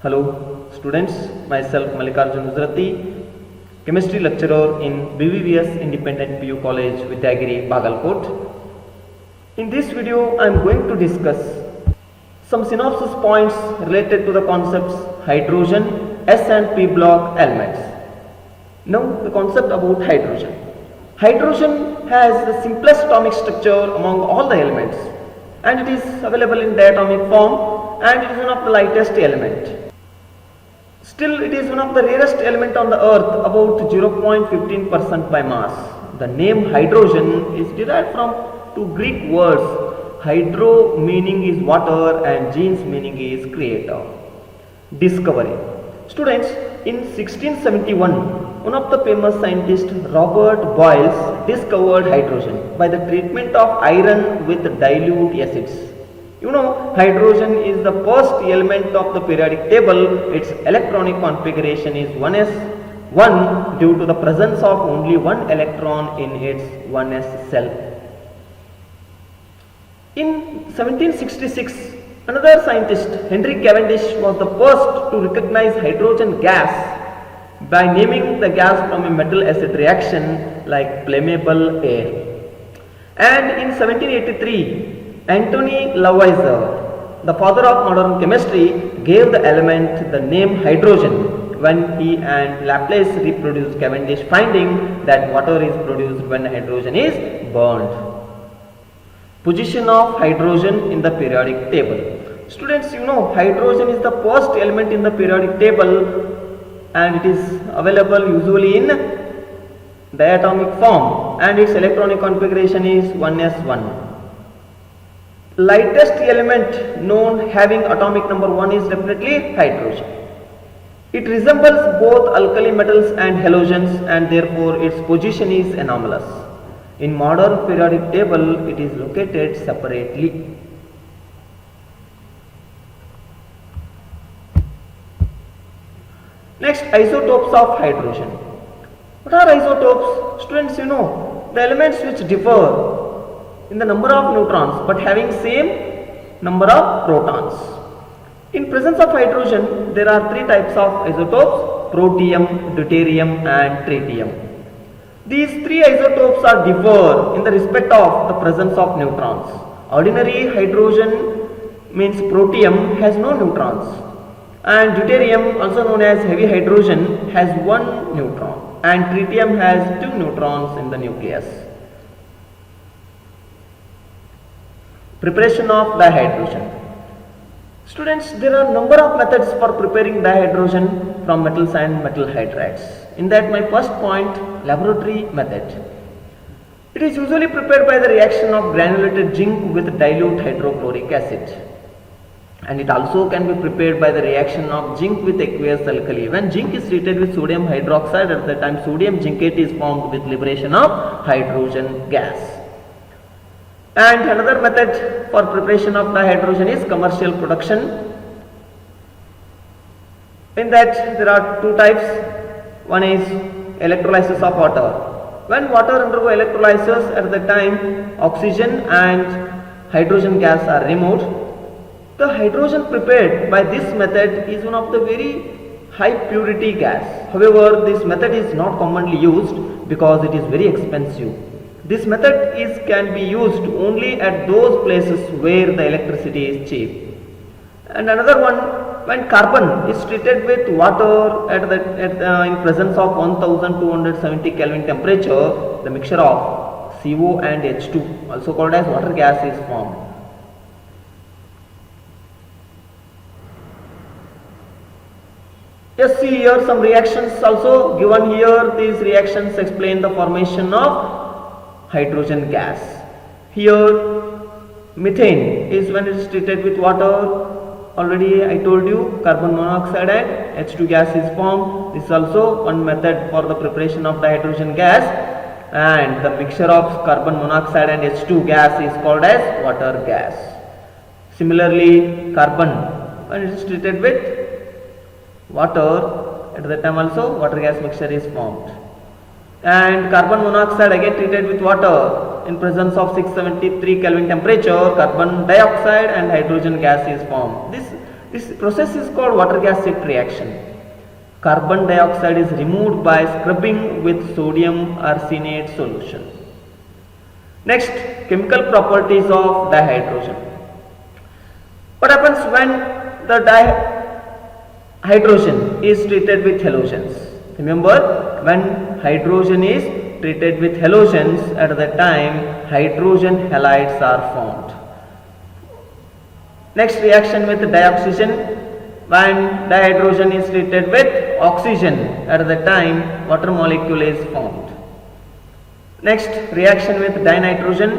Hello students, myself Mallikarjun Gujrati, chemistry lecturer in BVVS Independent PU College, Vidyagiri, Bagalkot. In this video, I am going to discuss some synopsis points related to the concepts hydrogen, S and P block elements. Now the concept about hydrogen. Hydrogen has the simplest atomic structure among all the elements and it is available in diatomic form and it is one of the lightest element. Still, it is one of the rarest element on the earth, about 0.15% by mass. The name hydrogen is derived from two Greek words, hydro meaning is water and genes meaning is creator. Discovery. Students, in 1671, one of the famous scientists, Robert Boyle, discovered hydrogen by the treatment of iron with dilute acids. You know, hydrogen is the first element of the periodic table. Its electronic configuration is 1s1 due to the presence of only one electron in its 1s cell. In 1766, another scientist, Henry Cavendish, was the first to recognize hydrogen gas by naming the gas from a metal acid reaction like flammable air. And in 1783, Antony Lavoisier, the father of modern chemistry, gave the element the name hydrogen when he and Laplace reproduced Cavendish finding that water is produced when hydrogen is burned. Position of hydrogen in the periodic table. Students, you know, hydrogen is the first element in the periodic table and it is available usually in diatomic form and its electronic configuration is 1s1. Lightest element known having atomic number 1 is definitely hydrogen. It resembles both alkali metals and halogens and therefore its position is anomalous. In modern periodic table, it is located separately. Next, isotopes of hydrogen. What are isotopes? Students, you know, the elements which differ in the number of neutrons but having same number of protons. In presence of hydrogen, there are three types of isotopes: protium, deuterium and tritium. These three isotopes are differ in the respect of the presence of neutrons. Ordinary hydrogen means protium has no neutrons and deuterium, also known as heavy hydrogen, has one neutron and tritium has two neutrons in the nucleus. Preparation of dihydrogen. Students, there are number of methods for preparing dihydrogen from metals and metal hydrides. In that, my first point, laboratory method. It is usually prepared by the reaction of granulated zinc with dilute hydrochloric acid. And it also can be prepared by the reaction of zinc with aqueous alkali. When zinc is treated with sodium hydroxide, at the time sodium zincate is formed with liberation of hydrogen gas. And another method for preparation of dihydrogen is commercial production. In that there are two types. One is electrolysis of water. When water undergo electrolysis, at the time oxygen and hydrogen gas are removed. The hydrogen prepared by this method is one of the very high purity gas. However, this method is not commonly used because it is very expensive. This method can be used only at those places where the electricity is cheap. And another one, when carbon is treated with water in presence of 1270 Kelvin temperature, the mixture of CO and H2, also called as water gas, is formed. Just see here some reactions also given here. These reactions explain the formation of hydrogen gas. Here methane is when it is treated with water. Already I told you carbon monoxide and H2 gas is formed. This is also one method for the preparation of the hydrogen gas, and the mixture of carbon monoxide and H2 gas is called as water gas. Similarly, carbon when it is treated with water, at the time also water gas mixture is formed. And carbon monoxide again treated with water in presence of 673 Kelvin temperature, carbon dioxide and hydrogen gas is formed. This This process is called water gas shift reaction. Carbon dioxide is removed by scrubbing with sodium arsenate solution. Next, chemical properties of dihydrogen. What happens when the dihydrogen is treated with halogens? Remember, when hydrogen is treated with halogens, at the time hydrogen halides are formed. Next, reaction with dioxygen. When dihydrogen is treated with oxygen, at the time water molecule is formed. Next, reaction with dinitrogen.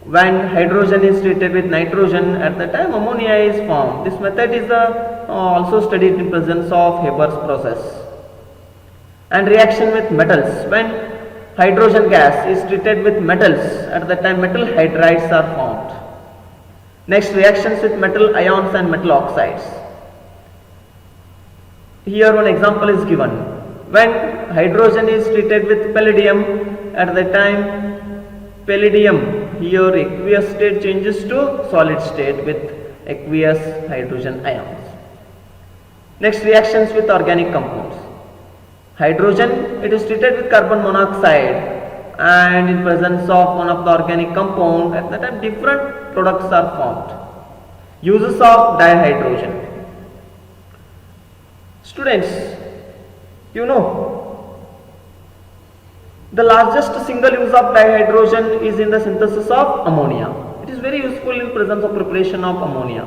When hydrogen is treated with nitrogen, at the time ammonia is formed. This method is also studied in presence of Haber's process. And reaction with metals. When hydrogen gas is treated with metals, at the time metal hydrides are formed. Next, reactions with metal ions and metal oxides. Here one example is given. When hydrogen is treated with palladium, at the time palladium, here aqueous state changes to solid state with aqueous hydrogen ions. Next, reactions with organic compounds. Hydrogen, it is treated with carbon monoxide, and in presence of one of the organic compound, at the time different products are formed. Uses of dihydrogen. Students, you know, the largest single use of dihydrogen is in the synthesis of ammonia. It is very useful in presence of preparation of ammonia.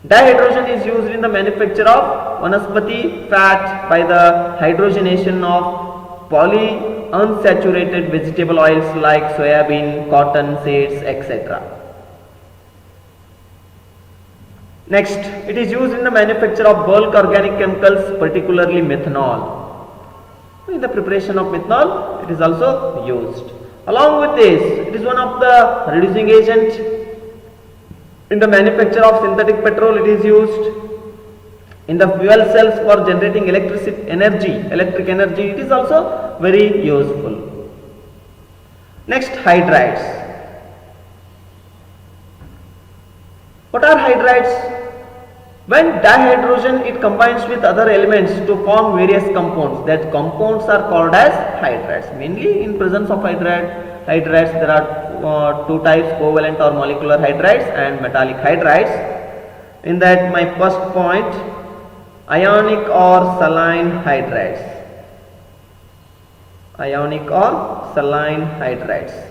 Dihydrogen is used in the manufacture of vanaspati fat by the hydrogenation of polyunsaturated vegetable oils like soybean, cotton, seeds, etc. Next, it is used in the manufacture of bulk organic chemicals, particularly methanol. In the preparation of methanol, it is also used. Along with this, it is one of the reducing agent. In the manufacture of synthetic petrol, it is used. In the fuel cells for generating electric energy, it is also very useful. Next, hydrides. What are hydrides? When dihydrogen it combines with other elements to form various compounds, that compounds are called as hydrides. Mainly in presence of hydrides there are two types, covalent or molecular hydrides and metallic hydrides. In that, my first point, ionic or saline hydrides. Ionic or saline hydrides.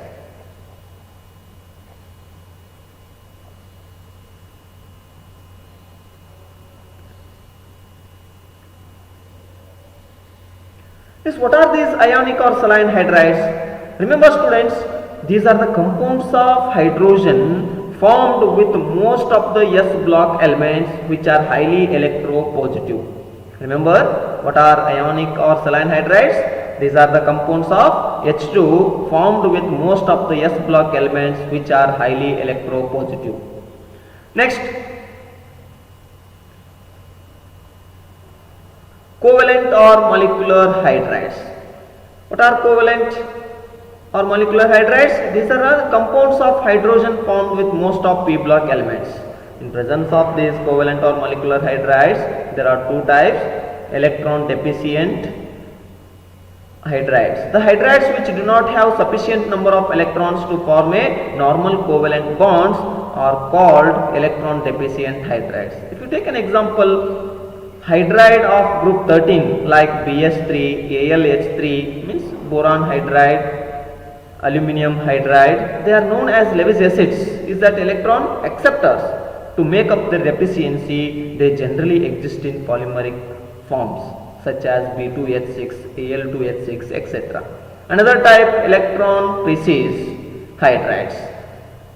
What are these ionic or saline hydrides? Remember students, these are the compounds of hydrogen formed with most of the S block elements which are highly electropositive. Remember, what are ionic or saline hydrides? These are the compounds of H2 formed with most of the S block elements which are highly electropositive. Next, covalent or molecular hydrides. What are covalent or molecular hydrides? These are compounds of hydrogen formed with most of p block elements. In presence of these covalent or molecular hydrides, there are two types: electron deficient hydrides. The hydrides which do not have sufficient number of electrons to form a normal covalent bonds are called electron deficient hydrides. If you take an example, hydride of group 13 like BS3, AlH3 means boron hydride, aluminum hydride, they are known as Lewis acids, is that electron acceptors. To make up their deficiency, they generally exist in polymeric forms such as B2H6, Al2H6, etc. Another type, electron precise hydrides.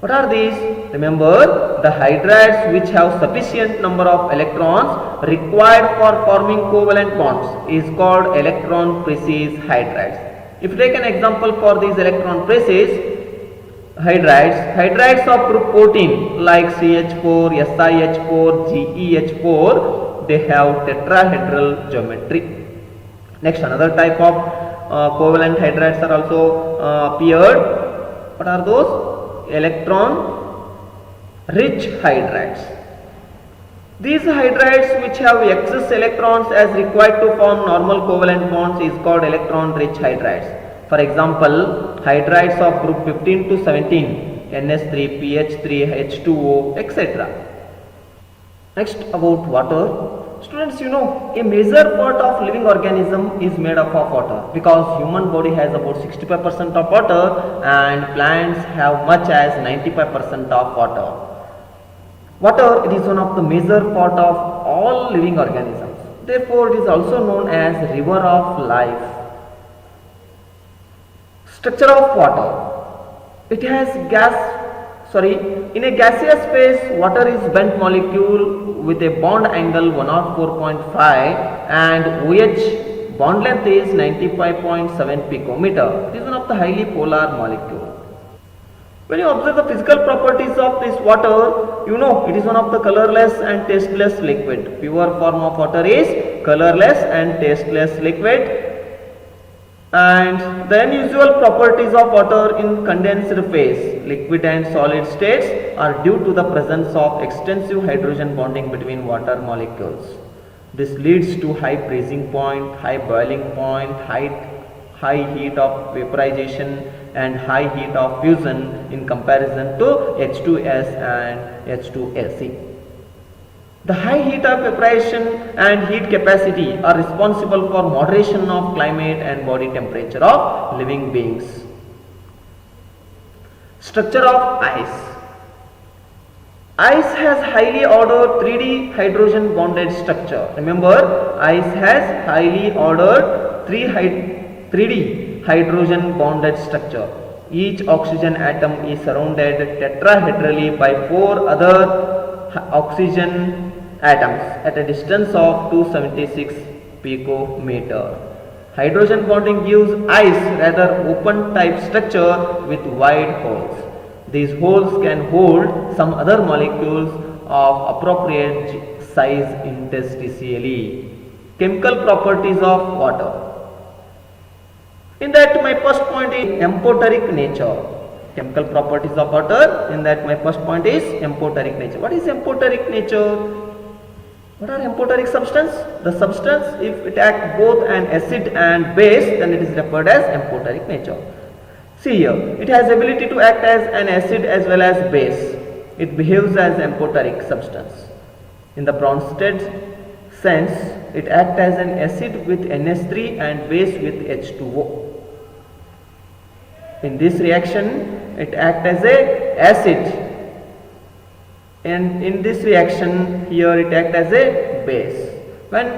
What are these? Remember, the hydrides which have sufficient number of electrons required for forming covalent bonds is called electron precise hydrides. If you take an example for these electron precise hydrides of group 14 like CH4, SiH4, GeH4, they have tetrahedral geometry. Next, another type of covalent hydrides are also appeared. What are those? Electron rich hydrides. These hydrides which have excess electrons as required to form normal covalent bonds is called electron rich hydrides. For example, hydrides of group 15 to 17, NS3, PH3, H2O, etc. Next, about water. Students, you know, a major part of living organism is made up of water, because human body has about 65% of water and plants have much as 95% of water. Water, it is one of the major part of all living organisms. Therefore, it is also known as river of life. Structure of water. It has in a gaseous phase, water is bent molecule with a bond angle 104.5 and OH bond length is 95.7 picometer. It is one of the highly polar molecule. When you observe the physical properties of this water, you know it is one of the colorless and tasteless liquid. Pure form of water is colorless and tasteless liquid. And the unusual properties of water in condensed phase, liquid and solid states are due to the presence of extensive hydrogen bonding between water molecules. This leads to high freezing point, high boiling point, high heat of vaporization and high heat of fusion in comparison to H2S and H2AC. The high heat of evaporation and heat capacity are responsible for moderation of climate and body temperature of living beings. Structure of ice. Ice has highly ordered 3D hydrogen bonded structure. Remember, ice has highly ordered 3D hydrogen bonded structure. Each oxygen atom is surrounded tetrahedrally by 4 other oxygen atoms at a distance of 276 picometer. Hydrogen bonding gives ice rather open type structure with wide holes. These holes can hold some other molecules of appropriate size interstitially. Chemical properties of water. In that my first point is amphoteric nature. Chemical properties of water, in that my first point is amphoteric nature. What is amphoteric nature? What are amphoteric substance? The substance, if it acts both an acid and base, then it is referred as amphoteric nature. See here, it has ability to act as an acid as well as base. It behaves as amphoteric substance. In the Bronsted sense, it acts as an acid with NH3 and base with H2O. In this reaction, it acts as a acid, and in this reaction here it acts as a base. When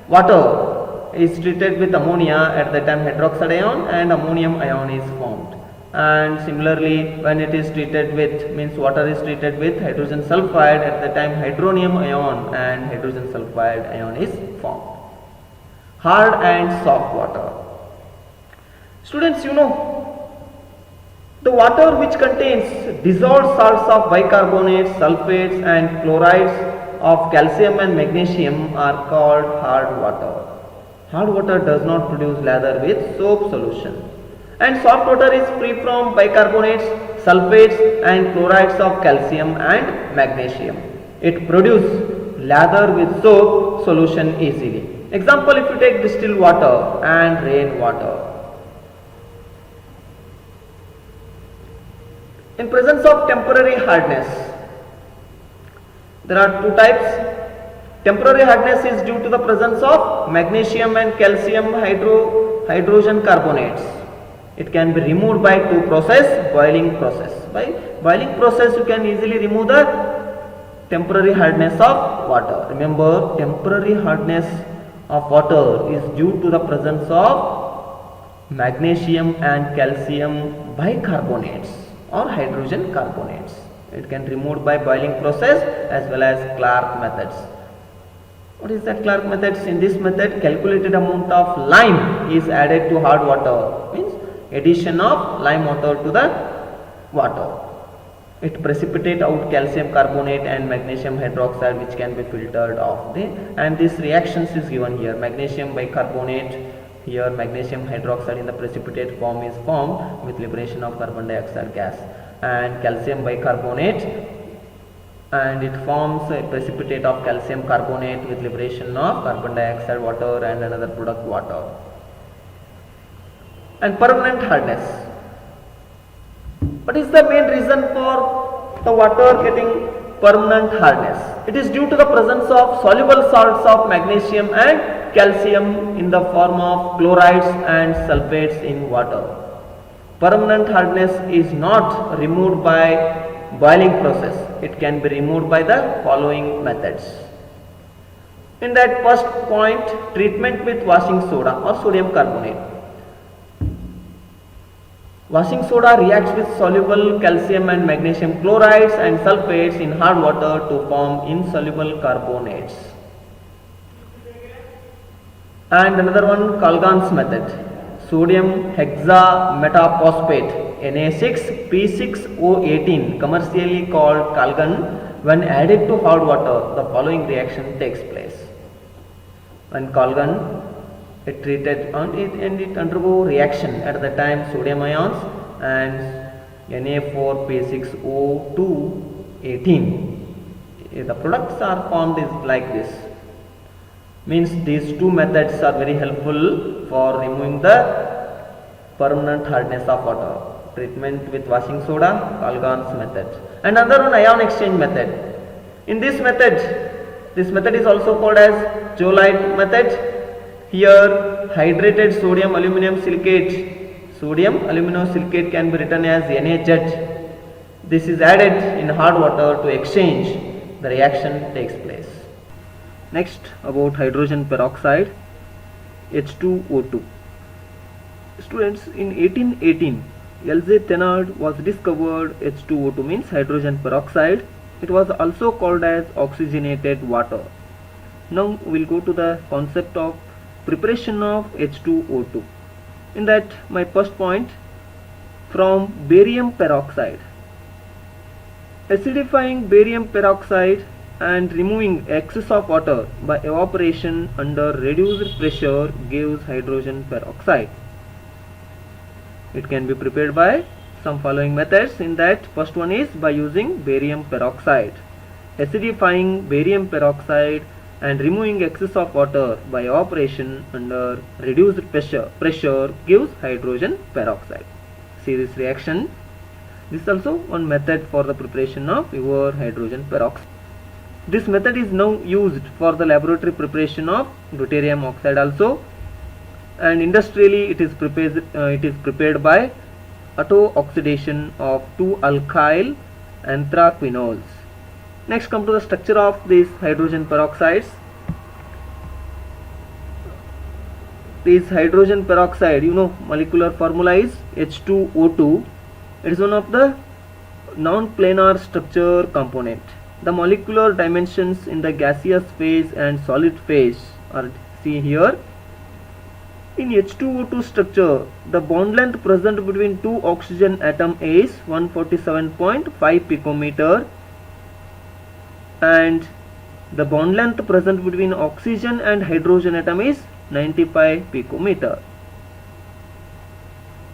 water is treated with ammonia, at the time hydroxide ion and ammonium ion is formed. And similarly, when it is treated with, means water is treated with hydrogen sulfide, at the time hydronium ion and hydrogen sulfide ion is formed. Hard and soft water. Students, you know, the water which contains dissolved salts of bicarbonates, sulfates and chlorides of calcium and magnesium are called hard water. Hard water does not produce lather with soap solution. And soft water is free from bicarbonates, sulfates and chlorides of calcium and magnesium. It produces lather with soap solution easily. Example, if you take distilled water and rain water. In presence of temporary hardness, there are 2 types. Temporary hardness is due to the presence of magnesium and calcium hydrogen carbonates. It can be removed by 2 process, boiling process. By boiling process, you can easily remove the temporary hardness of water. Remember, temporary hardness of water is due to the presence of magnesium and calcium bicarbonates or hydrogen carbonates. It can be removed by boiling process as well as Clark methods. What is that Clark methods? In this method, calculated amount of lime is added to hard water, means addition of lime water to the water. It precipitates out calcium carbonate and magnesium hydroxide, which can be filtered off. And this reactions is given here. Magnesium bicarbonate, here magnesium hydroxide in the precipitate form is formed with liberation of carbon dioxide gas, and calcium bicarbonate and it forms a precipitate of calcium carbonate with liberation of carbon dioxide, water and another product water. And permanent hardness. What is the main reason for the water getting permanent hardness? It is due to the presence of soluble salts of magnesium and calcium in the form of chlorides and sulfates in water. Permanent hardness is not removed by boiling process. It can be removed by the following methods. In that first point, treatment with washing soda or sodium carbonate. Washing soda reacts with soluble calcium and magnesium chlorides and sulfates in hard water to form insoluble carbonates. And another one, Colgan's method. Sodium hexametaphosphate Na6P6O18, commercially called Colgan, when added to hard water, the following reaction takes place. When Colgan, it treated and it undergo reaction at the time sodium ions and Na4P6O218. The products are formed is like this. Means these two methods are very helpful for removing the permanent hardness of water. Treatment with washing soda, Colgan's method. And another one, ion exchange method. In this method is also called as Joule method. Here hydrated sodium aluminum silicate can be written as NaZ. This is added in hard water to exchange. The reaction takes place. Next, about hydrogen peroxide, H2O2. Students, in 1818, L.J. Thenard was discovered H2O2 means hydrogen peroxide. It was also called as oxygenated water. Now we will go to the concept of preparation of H2O2. In that, my first point, from barium peroxide. Acidifying barium peroxide and removing excess of water by evaporation under reduced pressure gives hydrogen peroxide. It can be prepared by some following methods. In that, first one is by using barium peroxide. Acidifying barium peroxide and removing excess of water by evaporation under reduced pressure gives hydrogen peroxide. See this reaction. This is also one method for the preparation of your hydrogen peroxide. This method is now used for the laboratory preparation of deuterium oxide also, and industrially it is prepared by auto-oxidation of 2-alkyl anthraquinols. Next, come to the structure of these hydrogen peroxides. This hydrogen peroxide, molecular formula is H2O2. It is one of the non-planar structure component. The molecular dimensions in the gaseous phase and solid phase are seen here. In H2O2 structure, the bond length present between two oxygen atom is 147.5 picometer, and the bond length present between oxygen and hydrogen atom is 95 picometer,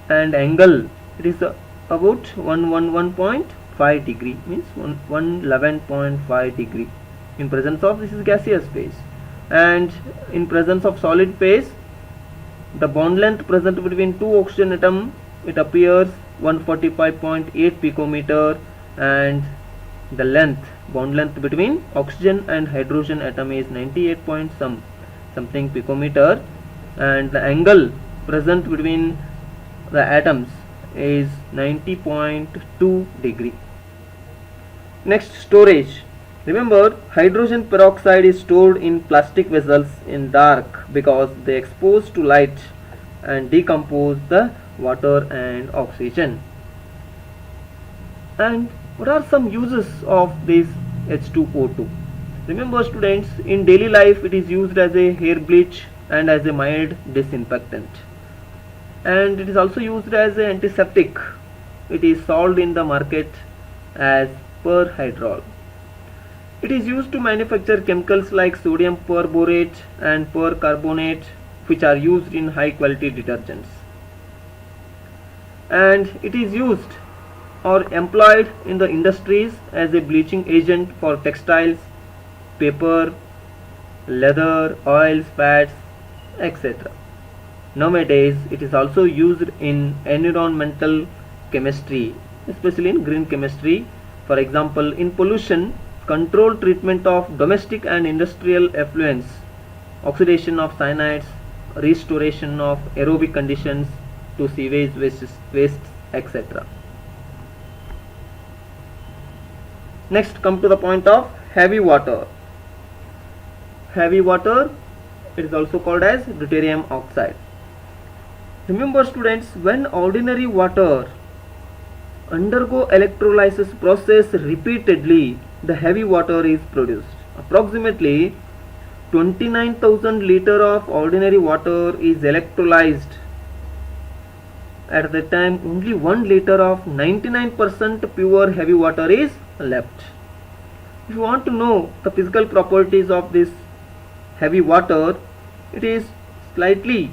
and angle, it is about 111.5 degree, means 111.5 degree in presence of, this is gaseous phase, and in presence of solid phase, the bond length present between two oxygen atom, it appears 145.8 picometer, and the bond length between oxygen and hydrogen atom is 98 point something picometer, and the angle present between the atoms is 90.2 degree. Next, storage. Remember, hydrogen peroxide is stored in plastic vessels in dark because they expose to light and decompose the water and oxygen. And what are some uses of this H2O2? Remember students, in daily life it is used as a hair bleach and as a mild disinfectant, and it is also used as an antiseptic. It is sold in the market as perhydrol. It is used to manufacture chemicals like sodium perborate and percarbonate, which are used in high quality detergents. And it is used or employed in the industries as a bleaching agent for textiles, paper, leather, oils, fats, etc. Nowadays, it is also used in environmental chemistry, especially in green chemistry. For example, in pollution, control treatment of domestic and industrial effluents, oxidation of cyanides, restoration of aerobic conditions to sewage wastes, etc. Next, come to the point of heavy water. Heavy water, it is also called as deuterium oxide. Remember students, when ordinary water undergo electrolysis process repeatedly, the heavy water is produced. Approximately 29,000 liter of ordinary water is electrolyzed. At the time, only 1 liter of 99% pure heavy water is left. If you want to know the physical properties of this heavy water, it is slightly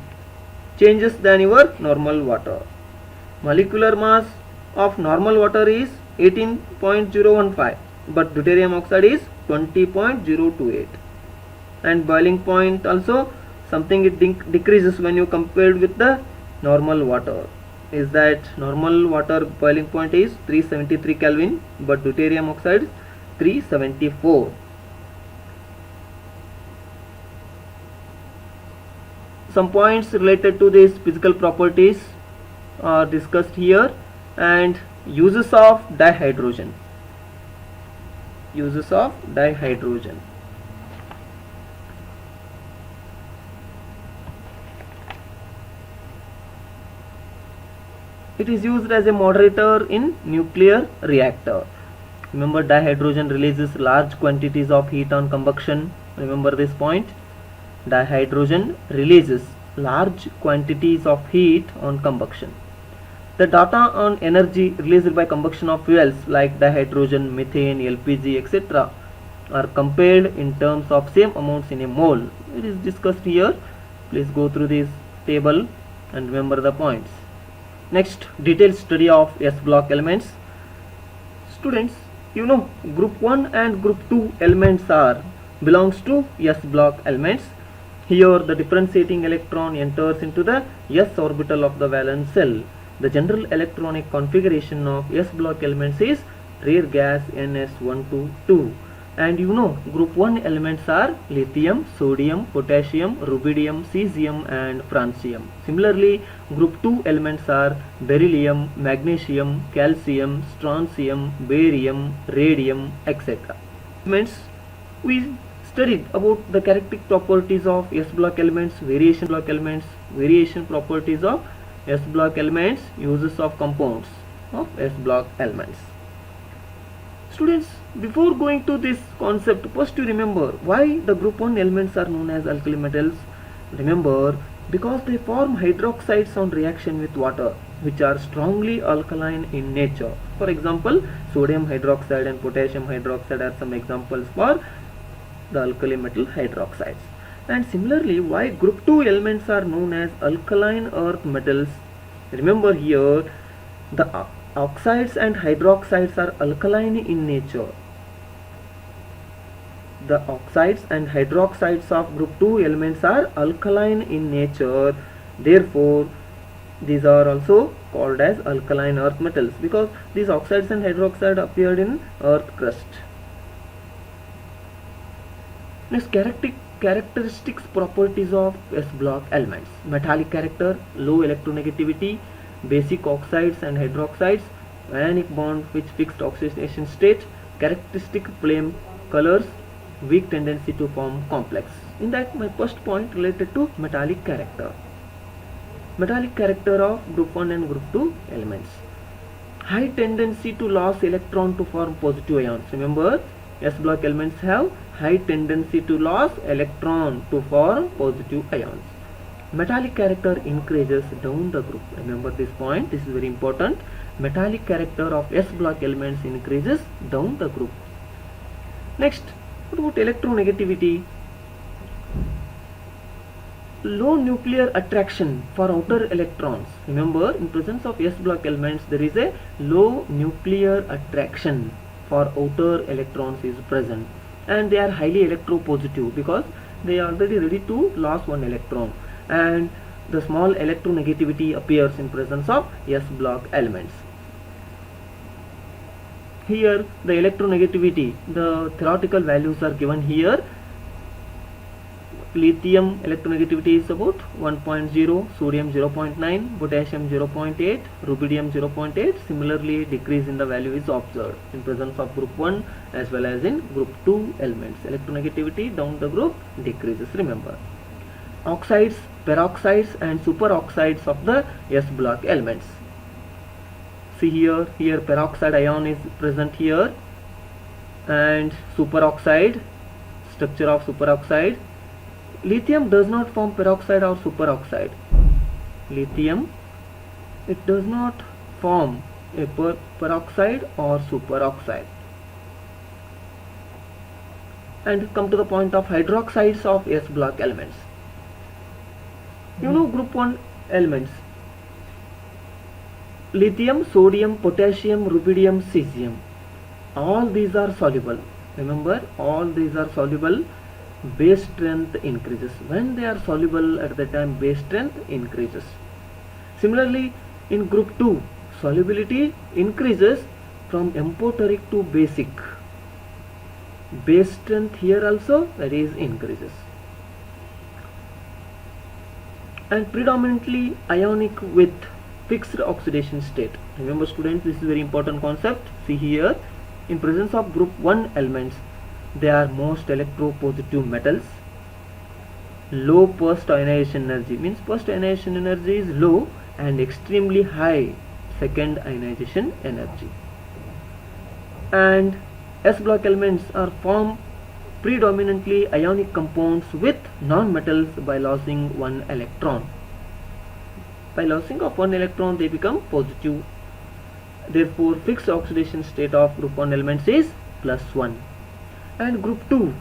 changes than your normal water. Molecular mass of normal water is 18.015, but deuterium oxide is 20.028, and boiling point also something it decreases when you compared with the normal water. Is that normal water boiling point is 373 Kelvin, but deuterium oxide is 374. Some points related to these physical properties are discussed here, and uses of dihydrogen. Uses of dihydrogen. It is used as a moderator in nuclear reactor. Remember, dihydrogen releases large quantities of heat on combustion. Remember this point. Dihydrogen releases large quantities of heat on combustion. The data on energy released by combustion of fuels like dihydrogen, methane, LPG, etc. are compared in terms of same amounts in a mole. It is discussed here. Please go through this table and remember the points. Next, detailed study of S block elements. Students, you know, group 1 and group 2 elements belongs to S block elements. Here the differentiating electron enters into the s orbital of the valence shell. The general electronic configuration of s block elements is rare gas ns122, and you know, group 1 elements are lithium, sodium, potassium, rubidium, cesium and francium. Similarly, group 2 elements are beryllium, magnesium, calcium, strontium, barium, radium, etc. We studied about the characteristic properties of s block elements, variation properties of s block elements, uses of compounds of s block elements. Students, before going to this concept, first you remember why the group 1 elements are known as alkali metals. Remember, because they form hydroxides on reaction with water, which are strongly alkaline in nature. For example, sodium hydroxide and potassium hydroxide are some examples for the alkali metal hydroxides. And similarly, why group 2 elements are known as alkaline earth metals. Remember here, the oxides and hydroxides are alkaline in nature. The oxides and hydroxides of group 2 elements are alkaline in nature. Therefore, these are also called as alkaline earth metals because these oxides and hydroxide appeared in earth crust. Next, characteristics properties of S block elements. Metallic character, low electronegativity, basic oxides and hydroxides, ionic bond which fixed oxidation state, characteristic flame colors, weak tendency to form complex. In that, my first point related to metallic character. Metallic character of group 1 and group 2 elements. High tendency to lose electron to form positive ions. Remember, S block elements have high tendency to lose electron to form positive ions. Metallic character increases down the group. Remember this point, this is very important. Metallic character of S block elements increases down the group. Next, what about electronegativity? low nuclear attraction for outer electrons. Remember, in presence of s block elements there is a low nuclear attraction for outer electrons is present, and they are highly electropositive because they are already ready to lose one electron, and the small electronegativity appears in presence of s block elements. Here the electronegativity, the theoretical values are given here. Lithium electronegativity is about 1.0, sodium 0.9, potassium 0.8, rubidium 0.8. Similarly, decrease in the value is observed in presence of group 1 as well as in group 2 elements. Electronegativity down the group decreases, remember. Oxides, peroxides and superoxides of the s block elements. See here peroxide ion is present here, and superoxide, structure of superoxide. Lithium does not form peroxide or superoxide. Lithium, it does not form a peroxide or superoxide. And come to the point of hydroxides of s block elements. You know group 1 elements: lithium, sodium, potassium, rubidium, cesium. All these are soluble. Remember, all these are soluble. Base strength increases. When they are soluble, at the time base strength increases. Similarly, in group 2, solubility increases from amphoteric to basic. Base strength here also, that is, increases. And predominantly ionic with fixed oxidation state. Remember students, this is very important concept. See here, in presence of group 1 elements, they are most electropositive metals. Low first ionization energy, means first ionization energy is low, and extremely high second ionization energy. And s block elements are formed predominantly ionic compounds with non-metals by losing one electron. By losing of one electron, they become positive. Therefore, fixed oxidation state of group 1 elements is +1. And group 2,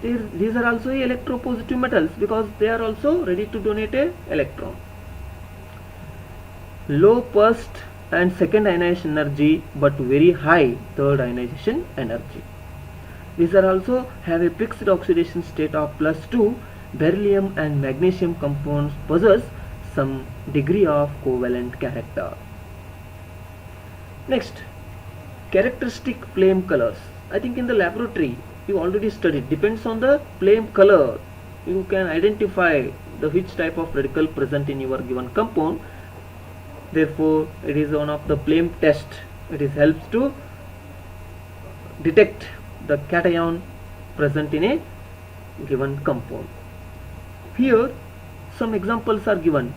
these are also electropositive metals because they are also ready to donate a electron. Low first and second ionization energy but very high third ionization energy. These are also have a fixed oxidation state of +2. Beryllium and magnesium compounds possess some degree of covalent character. Next, characteristic flame colors. I think in the laboratory you already studied. Depends on the flame color, you can identify the which type of radical present in your given compound. Therefore, it is one of the flame test. It helps to detect the cation present in a given compound. Here some examples are given.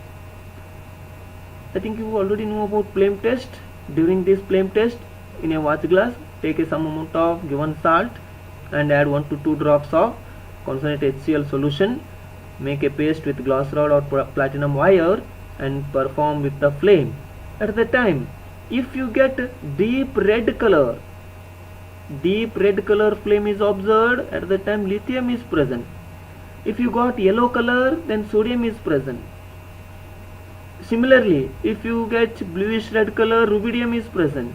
I think you already know about flame test. During this flame test, in a watch glass, take some amount of given salt and add 1 to 2 drops of concentrated HCl solution. Make a paste with glass rod or platinum wire and perform with the flame. At the time, if you get deep red color flame is observed, at the time lithium is present. If you got yellow color, then sodium is present. Similarly, if you get bluish red color, rubidium is present.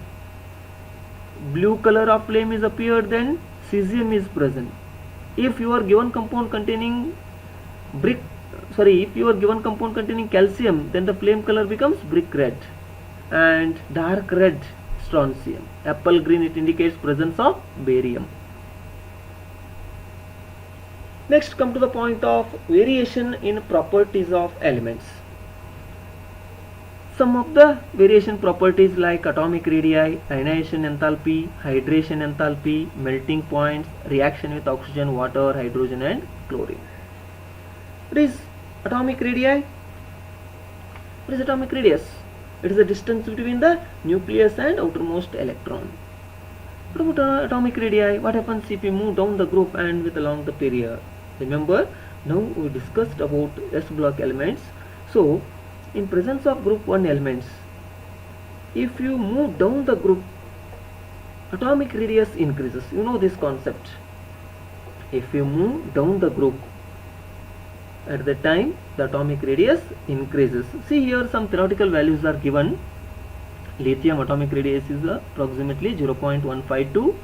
Blue color of flame is appeared, then cesium is present. If your given compound containing calcium, then the flame color becomes brick red, and dark red strontium. Apple green, it indicates presence of barium. Next, come to the point of variation in properties of elements. Some of the variation properties like atomic radii, ionization enthalpy, hydration enthalpy, melting points, reaction with oxygen, water, hydrogen and chlorine. What is atomic radii? What is atomic radius? It is the distance between the nucleus and outermost electron. What about atomic radii? What happens if we move down the group and with along the period? Remember, now we discussed about s block elements. So, in presence of group 1 elements, if you move down the group, atomic radius increases. You know this concept. If you move down the group, at the time the atomic radius increases. See here some theoretical values are given. Lithium atomic radius is approximately 0.152,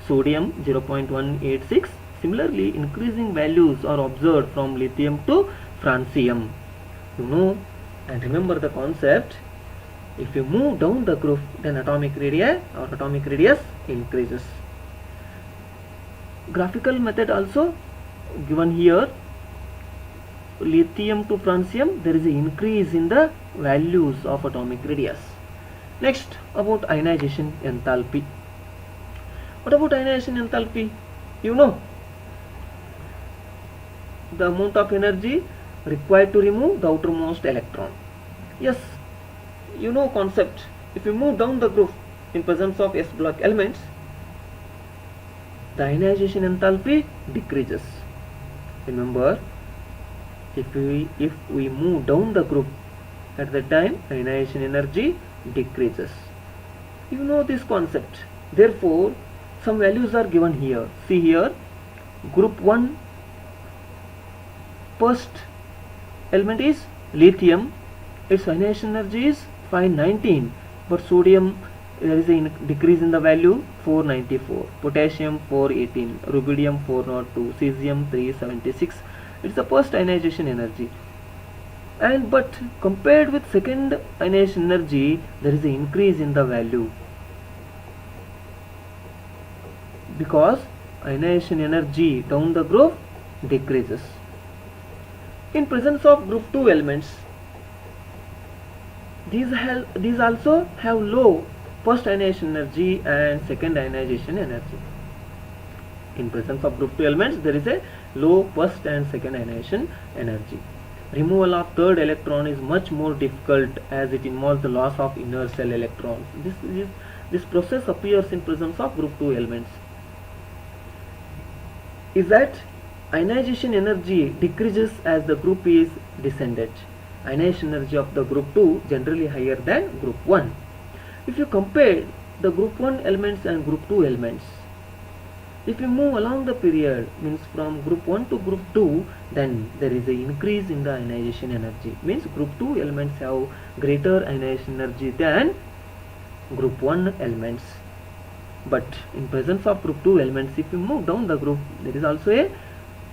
sodium 0.186. Similarly, increasing values are observed from lithium to francium. You know and remember the concept. If you move down the group, then atomic radius increases. Graphical method also given here. Lithium to francium, there is an increase in the values of atomic radius. Next, about ionization enthalpy. What about ionization enthalpy? You know the amount of energy required to remove the outermost electron. Yes, you know concept. If you move down the group in presence of s block elements, the ionization enthalpy decreases. Remember, if we move down the group, at the time ionization energy decreases. You know this concept. Therefore, some values are given here. See here, group 1 first element is lithium. Its ionization energy is 519, but sodium, there is a decrease in the value, 494, potassium 418, rubidium 402, cesium 376. It's the first ionization energy. And but compared with second ionization energy, there is an increase in the value, because ionization energy down the group decreases. In presence of group 2 elements, these also have low first ionization energy and second ionization energy. In presence of group 2 elements, there is a low first and second ionization energy. Removal of third electron is much more difficult as it involves the loss of inner shell electrons. This process appears in presence of group 2 elements. Is that ionization energy decreases as the group is descended. Ionization energy of the group 2 generally higher than group 1. If you compare the group 1 elements and group 2 elements, if you move along the period, means from group 1 to group 2, then there is an increase in the ionization energy. Means group 2 elements have greater ionization energy than group 1 elements. But in presence of group 2 elements, if you move down the group, there is also a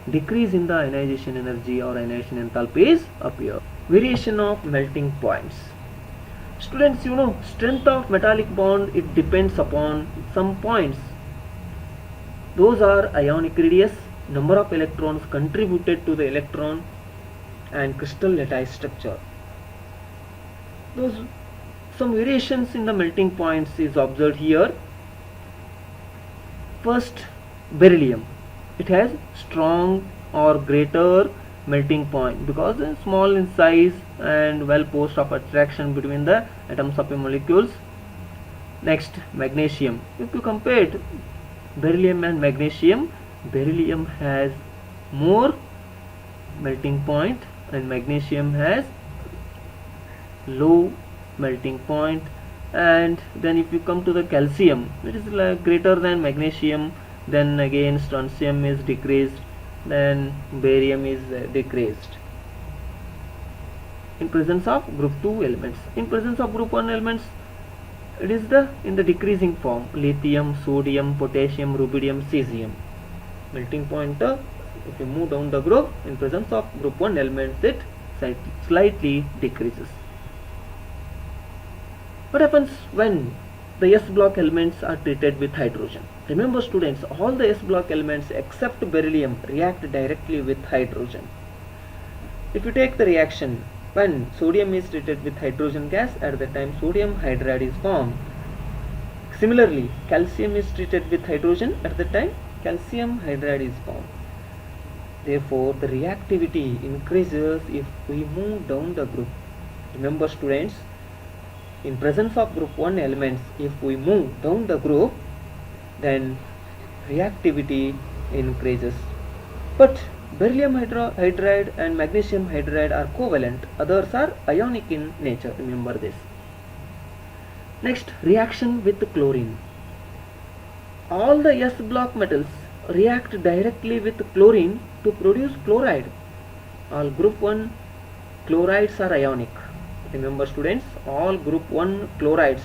decrease in the ionization energy or ionization enthalpies appear. Variation of melting points. Students, you know, strength of metallic bond, it depends upon some points. Those are ionic radius, number of electrons contributed to the electron, and crystal lattice structure. Some variations in the melting points is observed here. First, beryllium. It has strong or greater melting point because it's small in size and well post of attraction between the atoms of the molecules. Next, magnesium. If you compare beryllium and magnesium, beryllium has more melting point and magnesium has low melting point. And then if you come to the calcium, it is like greater than magnesium, then again strontium is decreased, then barium is decreased in presence of group 2 elements. In presence of group 1 elements, it is in the decreasing form: lithium, sodium, potassium, rubidium, cesium. Melting point, if you move down the group, in presence of group 1 elements, it slightly decreases. What happens when the S block elements are treated with hydrogen? Remember students, all the S block elements except beryllium react directly with hydrogen. If you take the reaction, when sodium is treated with hydrogen gas, at the time sodium hydride is formed. Similarly, calcium is treated with hydrogen, at the time calcium hydride is formed. Therefore, the reactivity increases if we move down the group. Remember students, in presence of group 1 elements, if we move down the group, then reactivity increases. But beryllium hydride and magnesium hydride are covalent, others are ionic in nature, remember this. Next, reaction with chlorine. All the S block metals react directly with chlorine to produce chloride. all group 1 chlorides are ionic. Remember students, all group 1 chlorides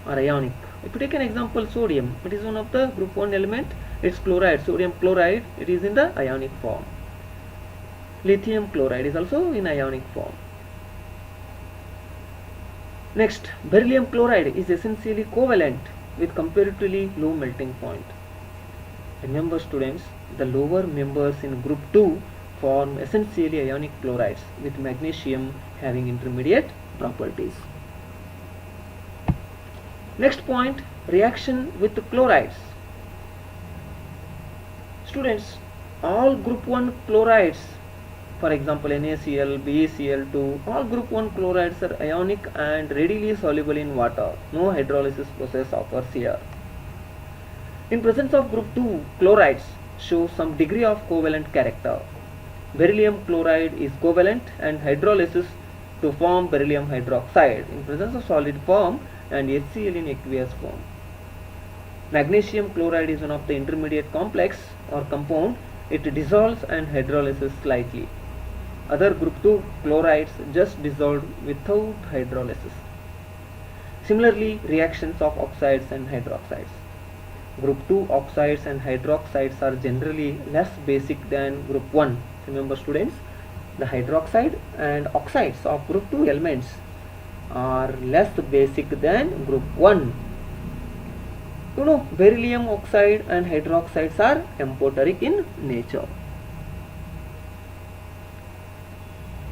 are ionic. If you take an example, sodium, it is one of the group 1 element, it's chloride, sodium chloride, it is in the ionic form. Lithium chloride is also in ionic form. Next, beryllium chloride is essentially covalent with comparatively low melting point. Remember students, the lower members in group 2 form essentially ionic chlorides with magnesium having intermediate properties. Next point, reaction with the chlorides. Students, all group 1 chlorides, for example NaCl, BeCl2, all group 1 chlorides are ionic and readily soluble in water. No hydrolysis process occurs here. In presence of group 2, chlorides show some degree of covalent character. Beryllium chloride is covalent and hydrolysis to form beryllium hydroxide in presence of solid form and HCl in aqueous form. Magnesium chloride is one of the intermediate complex or compound. It dissolves and hydrolysis slightly. Other group 2 chlorides just dissolved without hydrolysis. Similarly, reactions of oxides and hydroxides. Group 2 oxides and hydroxides are generally less basic than group 1. Remember students, the hydroxide and oxides of group 2 elements are less basic than group 1. You know, beryllium oxide and hydroxides are amphoteric in nature.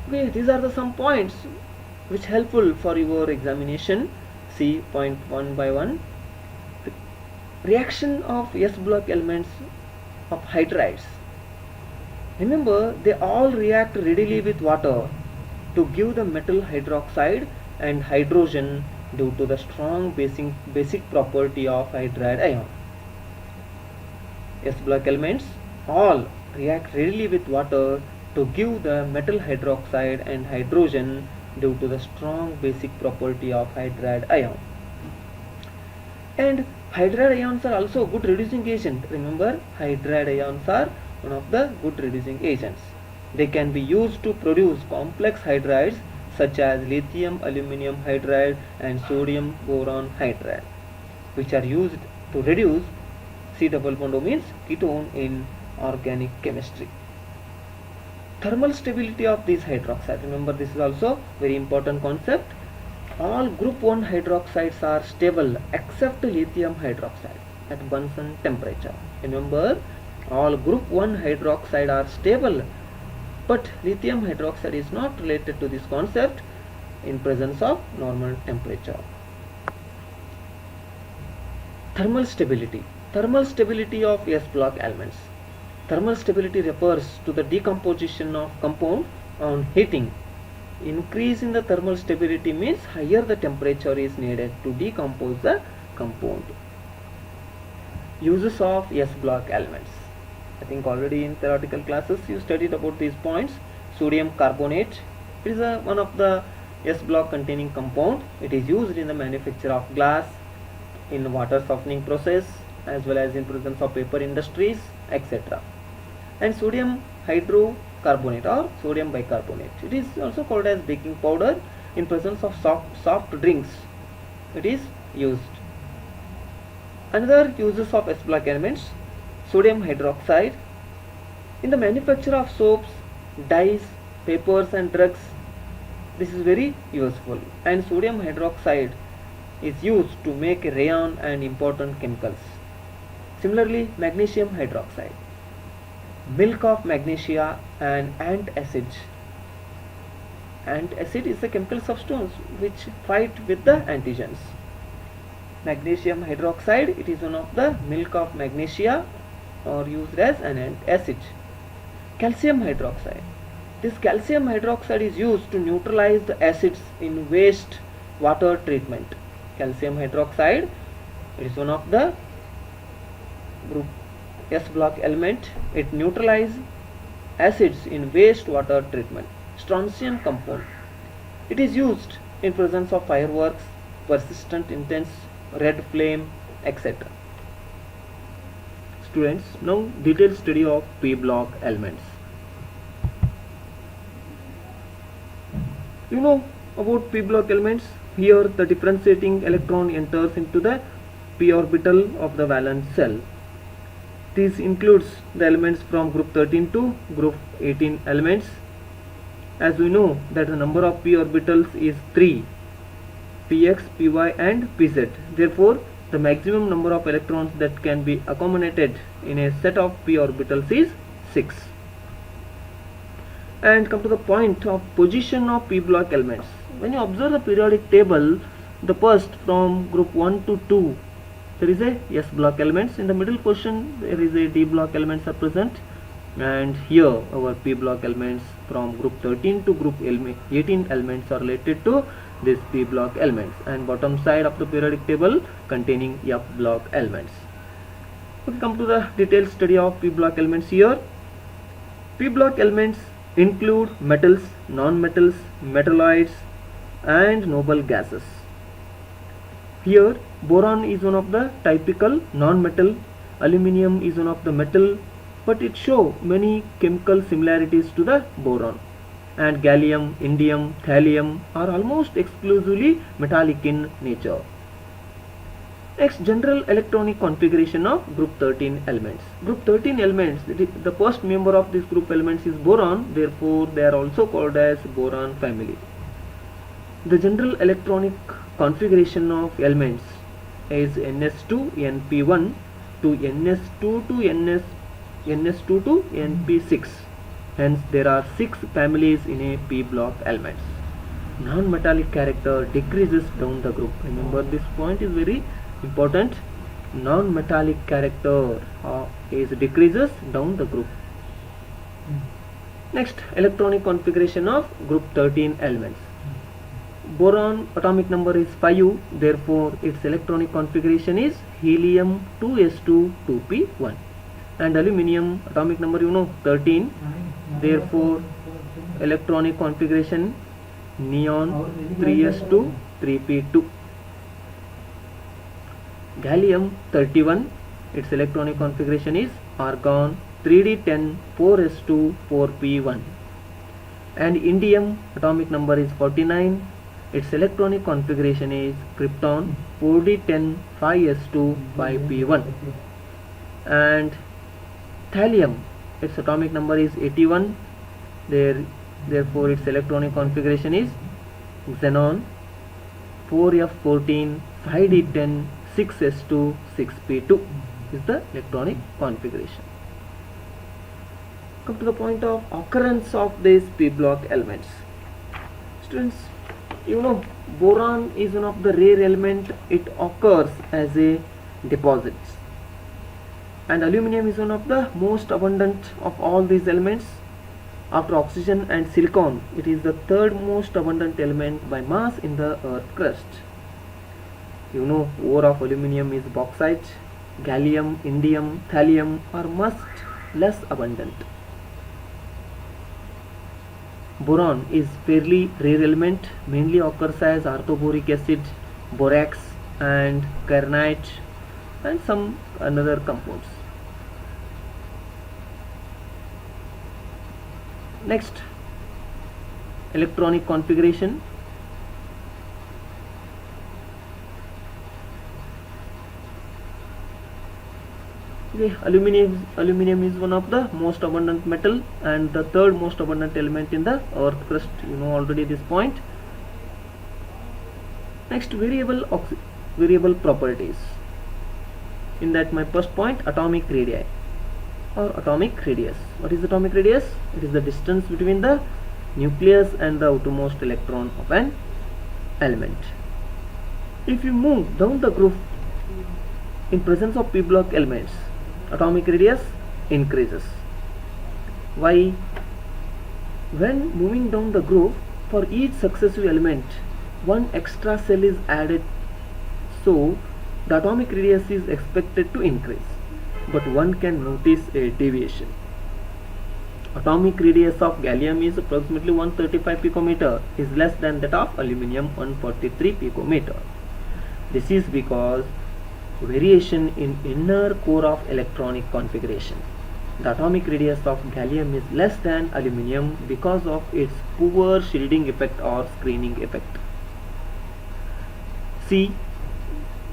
Okay, these are the some points which helpful for your examination. See point one by one. Reaction of S block elements of hydrides. Remember, they all react readily with water to give the metal hydroxide and hydrogen due to the strong basic property of hydride ion. S block elements all react readily with water to give the metal hydroxide and hydrogen due to the strong basic property of hydride ion. And hydride ions are also good reducing agent. Remember, hydride ions are one of the good reducing agents. They can be used to produce complex hydrides such as lithium aluminum hydride and sodium boron hydride, which are used to reduce C double bond O means ketone in organic chemistry. Thermal stability of these hydroxides. Remember, this is also very important concept. All group 1 hydroxides are stable except lithium hydroxide at Bunsen temperature. Remember, all group 1 hydroxide are stable, but lithium hydroxide is not related to this concept in presence of normal temperature. Thermal stability. Thermal stability of S block elements. Thermal stability refers to the decomposition of compound on heating. Increase in the thermal stability means higher the temperature is needed to decompose the compound. Uses of S block elements. I think already in theoretical classes you studied about these points. Sodium carbonate, it is one of the S block containing compound. It is used in the manufacture of glass, in water softening process, as well as in presence of paper industries, etc. And sodium hydrocarbonate or sodium bicarbonate, it is also called as baking powder. In presence of soft drinks, it is used. Another uses of S block elements, sodium hydroxide in the manufacture of soaps, dyes, papers and drugs. This is very useful. And sodium hydroxide is used to make rayon and important chemicals. Similarly, magnesium hydroxide, milk of magnesia and antacid. Antacid is a chemical substance which fight with the antigens. Magnesium hydroxide, it is one of the milk of magnesia or used as an antacid. Calcium hydroxide. This calcium hydroxide is used to neutralize the acids in waste water treatment. Calcium hydroxide, it is one of the group S block element. It neutralizes acids in waste water treatment. Strontium compound. It is used in presence of fireworks, persistent intense red flame, etc. Students, now detailed study of P block elements. You know about p block elements. Here the differentiating electron enters into the p orbital of the valence shell. This includes the elements from group 13 to group 18 elements. As we know that the number of p orbitals is 3, px, py and pz. Therefore the maximum number of electrons that can be accommodated in a set of p orbitals is 6. And come to the point of position of p block elements. When you observe the periodic table, the first from group 1 to 2, there is a s block elements. In the middle portion there is a d block elements are present, and here our p block elements from group 13 to group 18 elements are related to this p block elements, and bottom side of the periodic table containing f block elements. We come to the detailed study of p block elements here. P block elements include metals, non-metals, metalloids and noble gases. Here boron is one of the typical non-metal, aluminium is one of the metal, but it shows many chemical similarities to the boron, and gallium, indium, thallium are almost exclusively metallic in nature. Next, general electronic configuration of group 13 elements. Group 13 elements, the first member of this group elements is boron, therefore they are also called as boron family. The general electronic configuration of elements is Ns2 Np1 to Ns2 to Ns2 to Np6. Hence there are 6 families in a p block elements. Non-metallic character decreases down the group. Remember, this point is very important. Non-metallic character is decreases down the group. Next, electronic configuration of group 13 elements. Boron atomic number is 5, therefore its electronic configuration is helium 2s2 2p1, and aluminium atomic number 13, therefore electronic configuration neon 3s2 3p2. Gallium 31, its electronic configuration is argon 3d10 4s2 4p1, and indium atomic number is 49, its electronic configuration is krypton 4d10 5s2 5p1, and thallium, its atomic number is 81, therefore its electronic configuration is xenon 4f14 5d10 6s2 6p2 is the electronic configuration. Come to the point of occurrence of these p block elements. Students, you know boron is one of the rare element. It occurs as a deposit, and aluminium is one of the most abundant of all these elements. After oxygen and silicon, it is the third most abundant element by mass in the earth crust. You know, ore of aluminium is bauxite. Gallium, indium, thallium are much less abundant. Boron is fairly rare element, mainly occurs as orthoboric acid, borax and kyanite and some another compounds. Next, electronic configuration. Aluminium is one of the most abundant metal and the third most abundant element in the earth crust. You know already this point. Next, variable properties. In that, my first point, atomic radii or atomic radius. What is atomic radius? It is the distance between the nucleus and the outermost electron of an element. If you move down the group in presence of p block elements, atomic radius increases. Why? When moving down the group, for each successive element, one extra cell is added, so the atomic radius is expected to increase, but one can notice a deviation. Atomic radius of gallium is approximately 135 picometer, is less than that of aluminium 143 picometer. This is because variation in inner core of electronic configuration. The atomic radius of gallium is less than aluminium because of its poor shielding effect or screening effect. See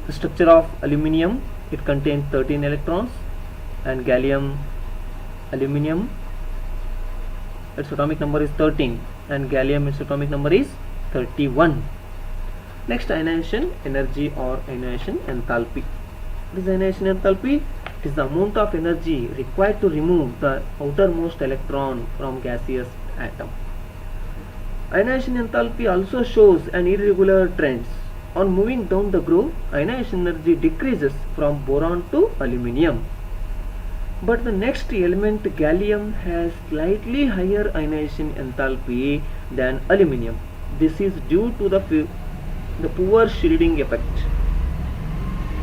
the structure of aluminium. It contains 13 electrons, and gallium, aluminium, its atomic number is 13, and gallium, its atomic number is 31. Next, ionization energy or ionization enthalpy. What is ionization enthalpy? It is the amount of energy required to remove the outermost electron from gaseous atom. Ionization enthalpy also shows an irregular trend. On moving down the groove, ionization energy decreases from boron to aluminium. But the next element, gallium, has slightly higher ionization enthalpy than aluminium. This is due to the poor shielding effect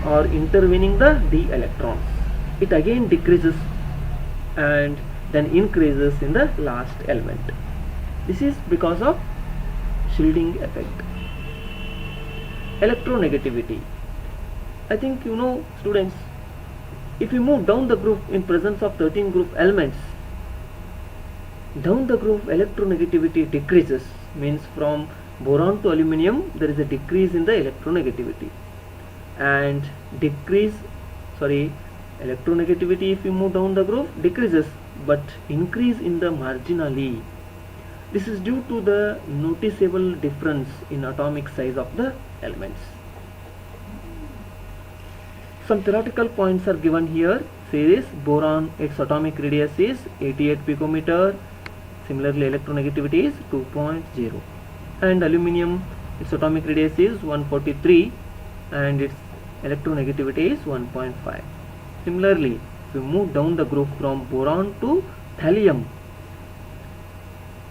or intervening the d electrons. It again decreases and then increases in the last element. This is because of shielding effect. Electronegativity. I think you know, students, if we move down the groove in presence of 13 group elements, down the groove electronegativity decreases, means from boron to aluminium there is a decrease in the electronegativity, and electronegativity, if you move down the groove, decreases but increase in the marginally. This is due to the noticeable difference in atomic size of the elements. Some theoretical points are given here. Say this: boron, its atomic radius is 88 picometer. Similarly, electronegativity is 2.0. And aluminium, its atomic radius is 143 and its electronegativity is 1.5. Similarly, if we move down the groove from boron to thallium,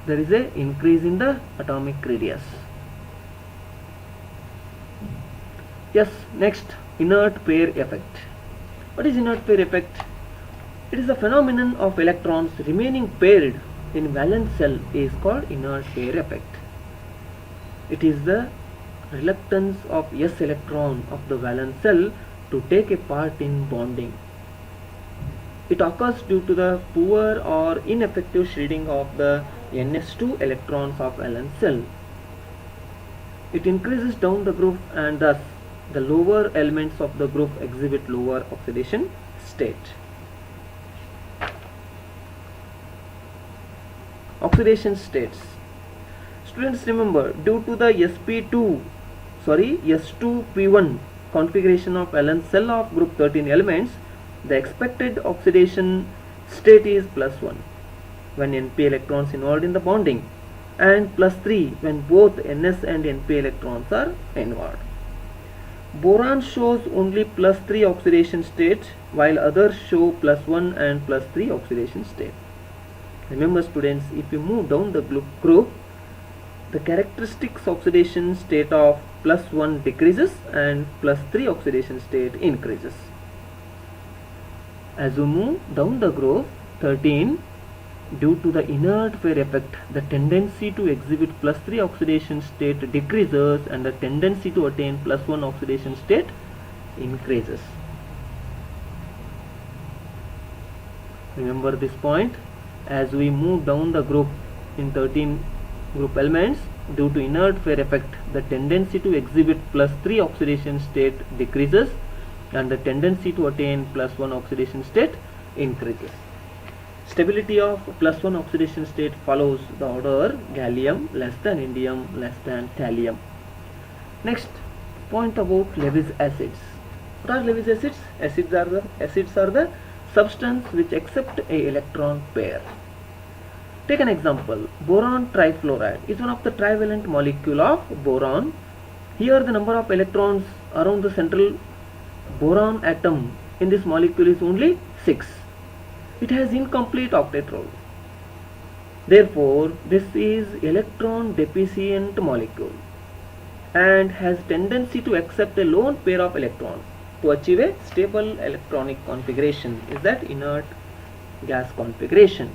there is an increase in the atomic radius. Yes, next, inert pair effect. What is inert pair effect? It is a phenomenon of electrons remaining paired in valence shell is called inert pair effect. It is the reluctance of s electron of the valence shell to take a part in bonding. It occurs due to the poor or ineffective shielding of the ns2 electrons of valence shell. It increases down the groove, and thus the lower elements of the group exhibit lower oxidation state. Oxidation states. Students, remember, due to the S2P1 configuration of valence shell of group 13 elements, the expected oxidation state is +1 when Np electrons involved in the bonding, and +3 when both Ns and Np electrons are involved. Boron shows only +3 oxidation state, while others show +1 and +3 oxidation state. Remember, students, if you move down the group, the characteristics oxidation state of +1 decreases and +3 oxidation state increases. As we move down the group 13, due to the inert pair effect, the tendency to exhibit +3 oxidation state decreases and the tendency to attain +1 oxidation state increases. Remember this point. As we move down the group in 13 group elements, due to inert pair effect, the tendency to exhibit +3 oxidation state decreases and the tendency to attain +1 oxidation state increases. Stability of +1 oxidation state follows the order gallium less than indium less than thallium. Next point about Lewis acids. What are Lewis acids? Acids are the substance which accept a electron pair. Take an example. Boron trifluoride is one of the trivalent molecule of boron. Here the number of electrons around the central boron atom in this molecule is only 6. It has incomplete octet role. Therefore, this is electron deficient molecule and has tendency to accept a lone pair of electrons to achieve a stable electronic configuration, is that inert gas configuration.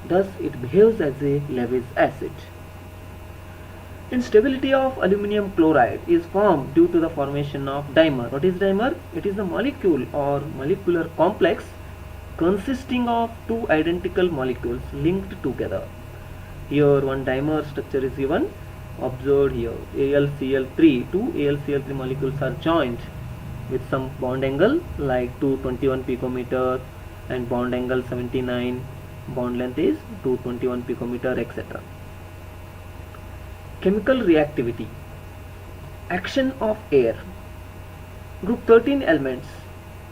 Thus, it behaves as a Lewis acid. Instability of aluminum chloride is formed due to the formation of dimer. What is dimer? It is the molecule or molecular complex consisting of two identical molecules linked together. Here one dimer structure is given. Observed here, AlCl3, two AlCl3 molecules are joined with some bond angle like 221 picometer and bond angle 79, bond length is 221 picometer, etc. Chemical reactivity. Action of air. Group 13 elements,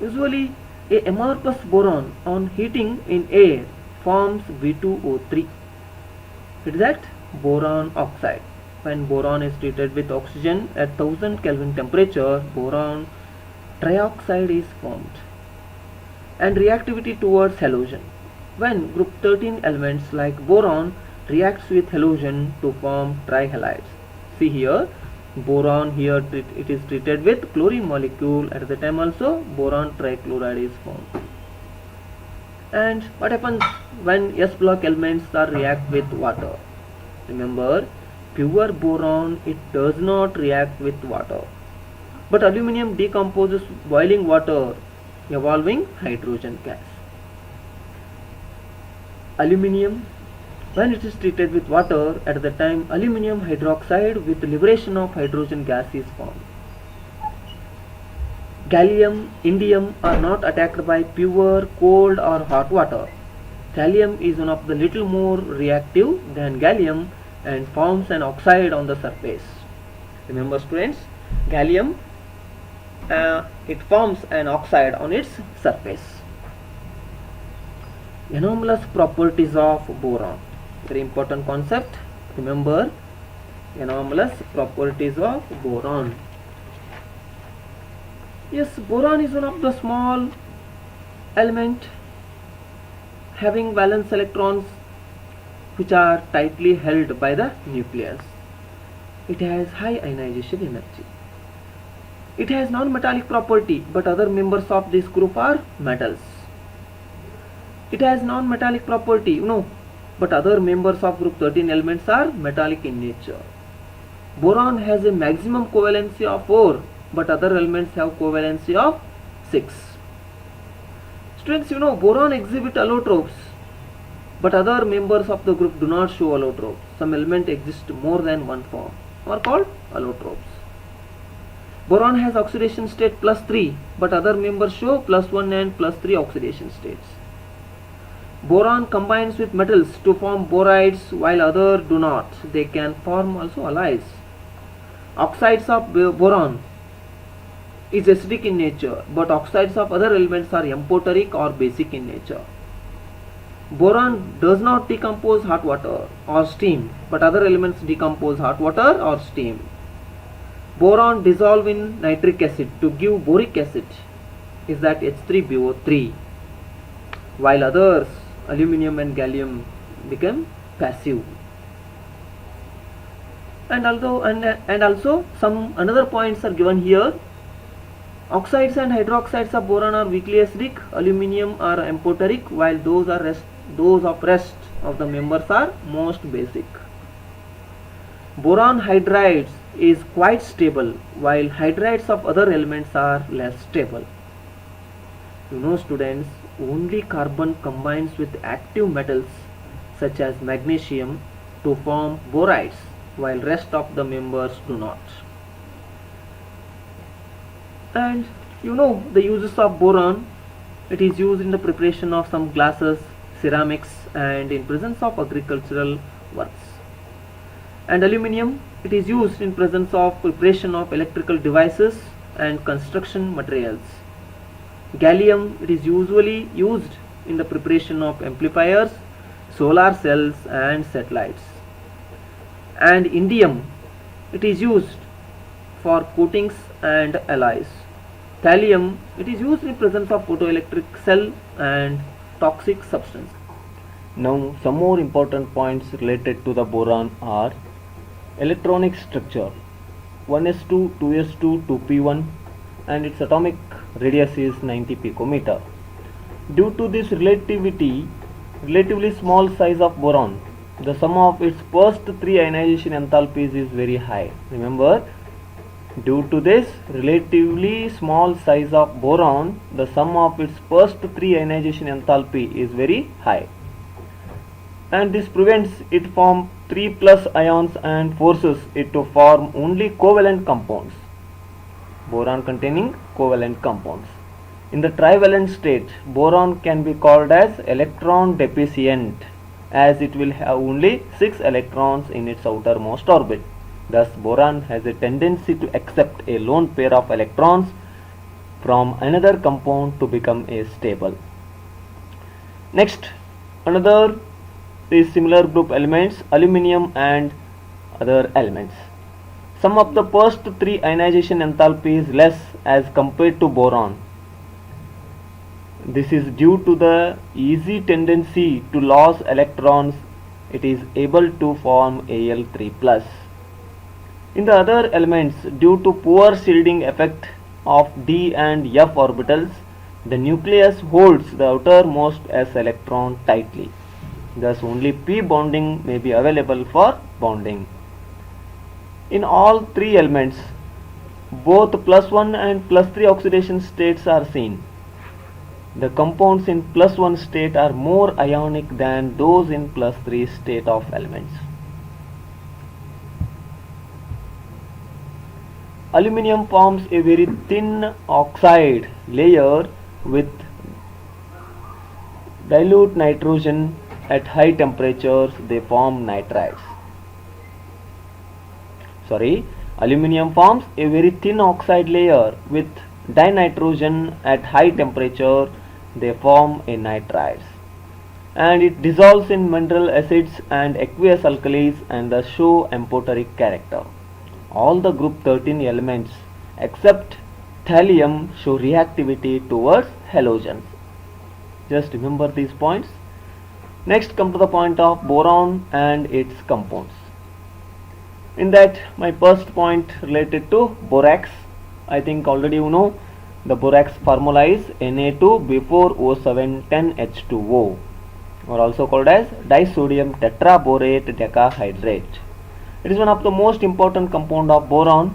usually a amorphous boron on heating in air forms B2O3. It is that boron oxide. When boron is treated with oxygen at 1000 Kelvin temperature, boron trioxide is formed. And reactivity towards halogen. When group 13 elements like boron reacts with halogen to form trihalides. See here, boron here it is treated with chlorine molecule. At the time also boron trichloride is formed. And what happens when S block elements are react with water? Remember, pure boron it does not react with water, but aluminium decomposes boiling water evolving hydrogen gas. Aluminium, when it is treated with water, at the time aluminium hydroxide with liberation of hydrogen gas is formed. Gallium, indium are not attacked by pure cold or hot water. Thallium is one of the little more reactive than gallium and forms an oxide on the surface. Remember students, gallium it forms an oxide on its surface. Anomalous properties of boron, very important concept. Remember, anomalous properties of boron. Yes, boron is one of the small element having valence electrons which are tightly held by the nucleus. It has high ionization energy. It has non-metallic property, but other members of this group are metals. It has non-metallic property, but other members of group 13 elements are metallic in nature. Boron has a maximum covalency of 4, but other elements have covalency of 6. Students, boron exhibit allotropes, but other members of the group do not show allotropes. Some element exist more than one form, are called allotropes. Boron has oxidation state +3, but other members show +1 and +3 oxidation states. Boron combines with metals to form borides while others do not. They can form also alloys. Oxides of boron is acidic in nature, but oxides of other elements are amphoteric or basic in nature. Boron does not decompose hot water or steam, but other elements decompose hot water or steam. Boron dissolve in nitric acid to give boric acid, is that H3BO3, while others, aluminium and gallium, become passive. And also some another points are given here. Oxides and hydroxides of boron are weakly acidic, aluminium are amphoteric, while those of rest of the members are most basic. Boron hydrides is quite stable, while hydrides of other elements are less stable. Students, only carbon combines with active metals such as magnesium to form borides, while rest of the members do not. And the uses of boron, it is used in the preparation of some glasses, ceramics, and in presence of agricultural works. And aluminium, it is used in presence of preparation of electrical devices and construction materials. Gallium, it is usually used in the preparation of amplifiers, solar cells and satellites. And indium, it is used for coatings and alloys. Thallium, it is used in presence of photoelectric cell and toxic substance. Now some more important points related to the boron are electronic structure, 1s2, 2s2, 2p1, and its atomic radius is 90 picometer. Due to this relatively small size of boron, the sum of its first 3 ionization enthalpies is very high. Remember, Due to this relatively small size of boron, the sum of its first three ionization enthalpy is very high, and this prevents it from 3 plus ions and forces it to form only covalent compounds, boron containing covalent compounds. In the trivalent state, boron can be called as electron deficient, as it will have only 6 electrons in its outermost orbit. Thus, boron has a tendency to accept a lone pair of electrons from another compound to become a stable. Next, another is similar group elements, aluminium and other elements. Sum of the first three ionization enthalpy is less as compared to boron. This is due to the easy tendency to lose electrons. It is able to form Al3+. In the other elements, due to poor shielding effect of d and f orbitals, the nucleus holds the outermost s electron tightly. Thus only p bonding may be available for bonding. In all three elements, both +1 and +3 oxidation states are seen. The compounds in +1 state are more ionic than those in +3 state of elements. Aluminium forms a very thin oxide layer with dilute nitrogen. At high temperatures they form nitrides. Aluminium forms a very thin oxide layer with dinitrogen. At high temperature they form a nitrides, and it dissolves in mineral acids and aqueous alkalis and thus show amphoteric character. All the group 13 elements except thallium show reactivity towards halogens. Just remember these points. Next, come to the point of boron and its compounds. In that, my first point related to borax. I think already you know the borax formula is Na2B4O710H2O, or also called as disodium tetraborate decahydrate. It is one of the most important compound of boron,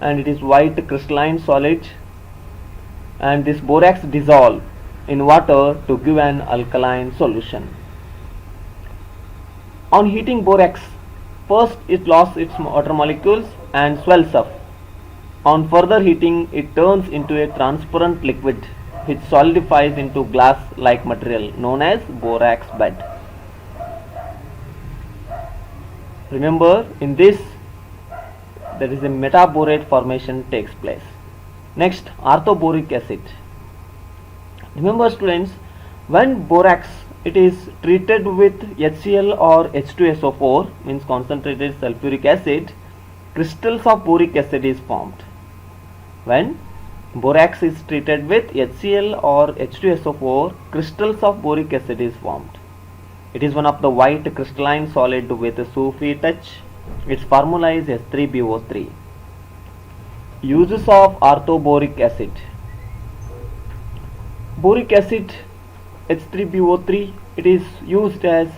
and it is white crystalline solid, and this borax dissolve in water to give an alkaline solution. On heating borax, first it loses its water molecules and swells up. On further heating, it turns into a transparent liquid which solidifies into glass-like material known as borax bed. Remember, in this there is a metaborate formation takes place. Next, orthoboric acid. Remember students, when borax it is treated with HCl or H2SO4, means concentrated sulfuric acid, crystals of boric acid is formed. When borax is treated with HCl or H2SO4, crystals of boric acid is formed. It is one of the white crystalline solid with a soapy touch. Its formula is H3BO3. Uses of orthoboric acid. Boric acid H3BO3, it is used as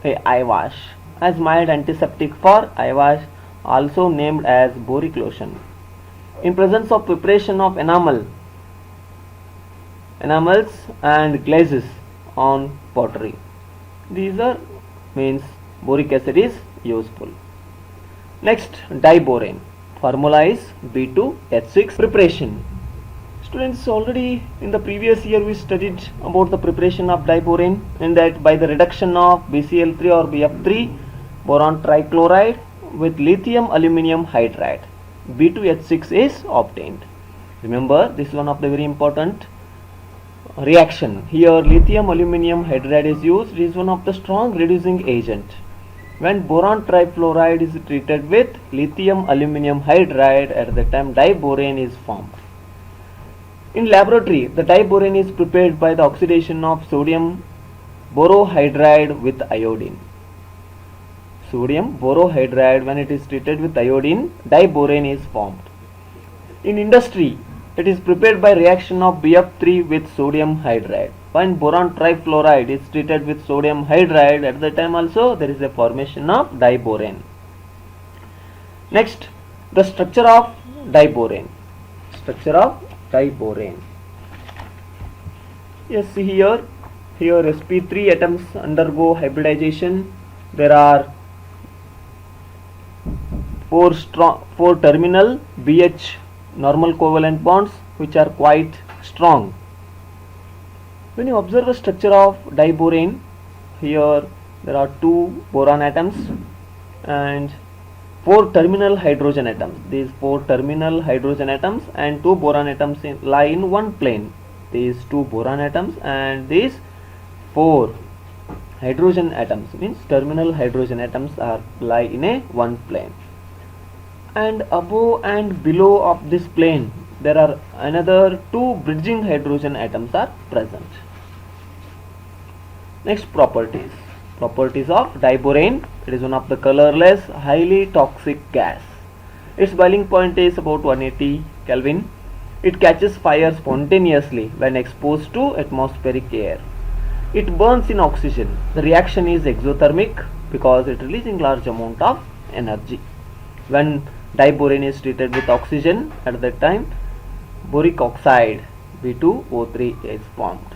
a eye wash, as mild antiseptic for eye wash, also named as boric lotion. In presence of preparation of enamels and glazes on pottery, these are means boric acid is useful. Next, diborane. Formula is B2H6. Preparation. Students, already in the previous year we studied about the preparation of diborane, in that by the reduction of BCl3 or BF3 boron trichloride with lithium aluminium hydride, B2H6 is obtained. Remember, this is one of the very important reaction. Here lithium aluminium hydride is used. It is one of the strong reducing agent. When boron trifluoride is treated with lithium aluminium hydride, at the time diborane is formed. In laboratory, the diborane is prepared by the oxidation of sodium borohydride with iodine. Sodium borohydride, when it is treated with iodine, diborane is formed. In industry, it is prepared by reaction of BF3 with sodium hydride. When boron trifluoride is treated with sodium hydride, at the time also there is a formation of diborane. Next, the structure of diborane. Structure of diborane. Yes, see here sp3 atoms undergo hybridization. There are four terminal BH normal covalent bonds which are quite strong. When you observe the structure of diborane, here there are two boron atoms and four terminal hydrogen atoms. These four terminal hydrogen atoms and two boron atoms lie in one plane. These two boron atoms and these four hydrogen atoms, means terminal hydrogen atoms, are lie in a one plane. And above and below of this plane there are another two bridging hydrogen atoms are present. Next, properties of diborane. It is one of the colorless, highly toxic gas. Its boiling point is about 180 Kelvin. It catches fire spontaneously when exposed to atmospheric air. It burns in oxygen. The reaction is exothermic because it releasing large amount of energy. When diborane is treated with oxygen, at that time boric oxide B2O3 is formed.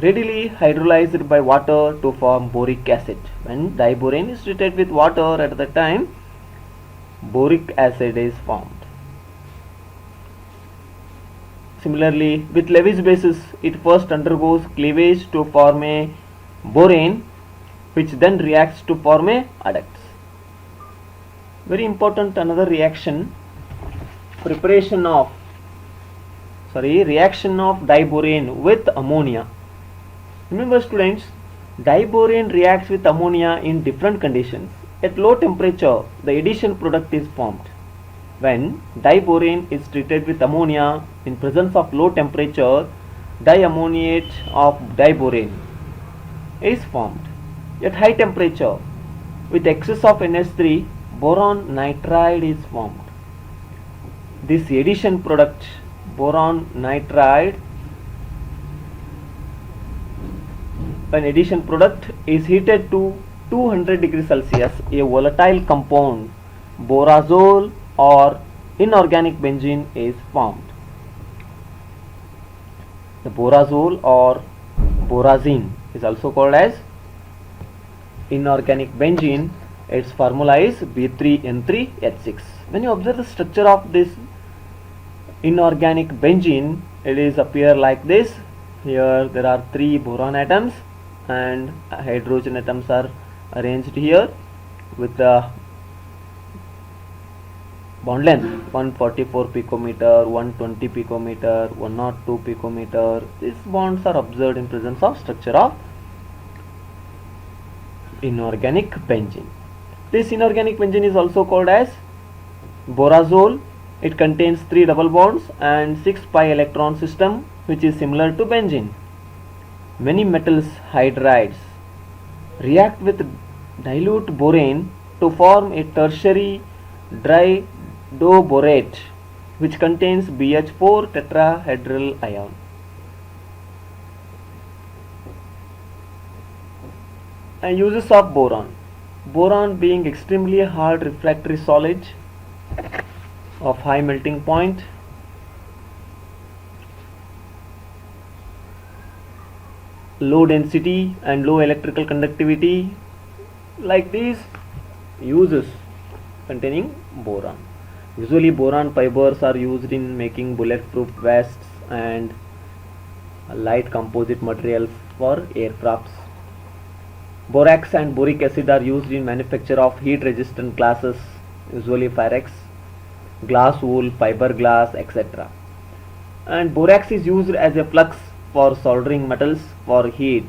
Readily hydrolyzed by water to form boric acid. When diborane is treated with water, at that time boric acid is formed. Similarly, with Lewis bases, it first undergoes cleavage to form a borane, which then reacts to form a adduct. Very important, another reaction, reaction of diborane with ammonia. Remember students, diborane reacts with ammonia in different conditions. At low temperature, the addition product is formed. When diborane is treated with ammonia in presence of low temperature, diammoniate of diborane is formed. At high temperature, with excess of NH3, boron nitride is formed. This addition product, boron nitride, when addition product is heated to 200 degrees Celsius, a volatile compound, borazole or inorganic benzene, is formed. The borazole or borazine is also called as inorganic benzene. Its formula is B3N3H6. When you observe the structure of this inorganic benzene, it is appear like this. Here there are three boron atoms and hydrogen atoms are arranged here with the bond length 144 picometer, 120 picometer, 102 picometer. These bonds are observed in presence of structure of inorganic benzene. This inorganic benzene is also called as borazole. It contains 3 double bonds and 6 pi electron system, which is similar to benzene. Many metals hydrides react with dilute borane to form a tertiary didoborate, which contains BH4 tetrahedral ion. And uses of boron. Boron being extremely hard refractory solid of high melting point, low density and low electrical conductivity, like these uses containing boron. Usually boron fibers are used in making bulletproof vests and light composite materials for aircrafts. Borax and boric acid are used in manufacture of heat resistant glasses, usually Pyrex, glass wool, fiberglass, etc. And borax is used as a flux for soldering metals for heat.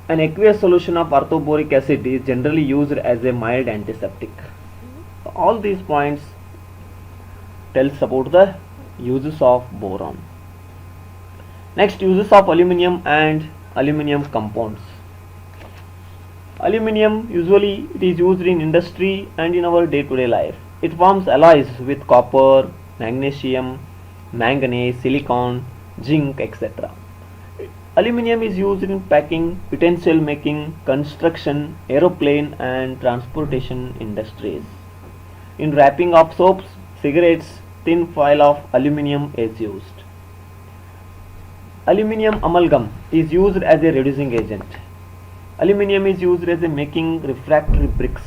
An aqueous solution of orthoboric acid is generally used as a mild antiseptic. All these points tells about the uses of boron. Next, uses of aluminium and aluminium compounds. Aluminium usually it is used in industry and in our day-to-day life. It forms alloys with copper, magnesium, manganese, silicon, zinc, etc. Aluminium is used in packing, utensil making, construction, aeroplane and transportation industries. In wrapping of soaps, cigarettes, thin foil of aluminium is used. Aluminium amalgam is used as a reducing agent. Aluminium is used as a making refractory bricks.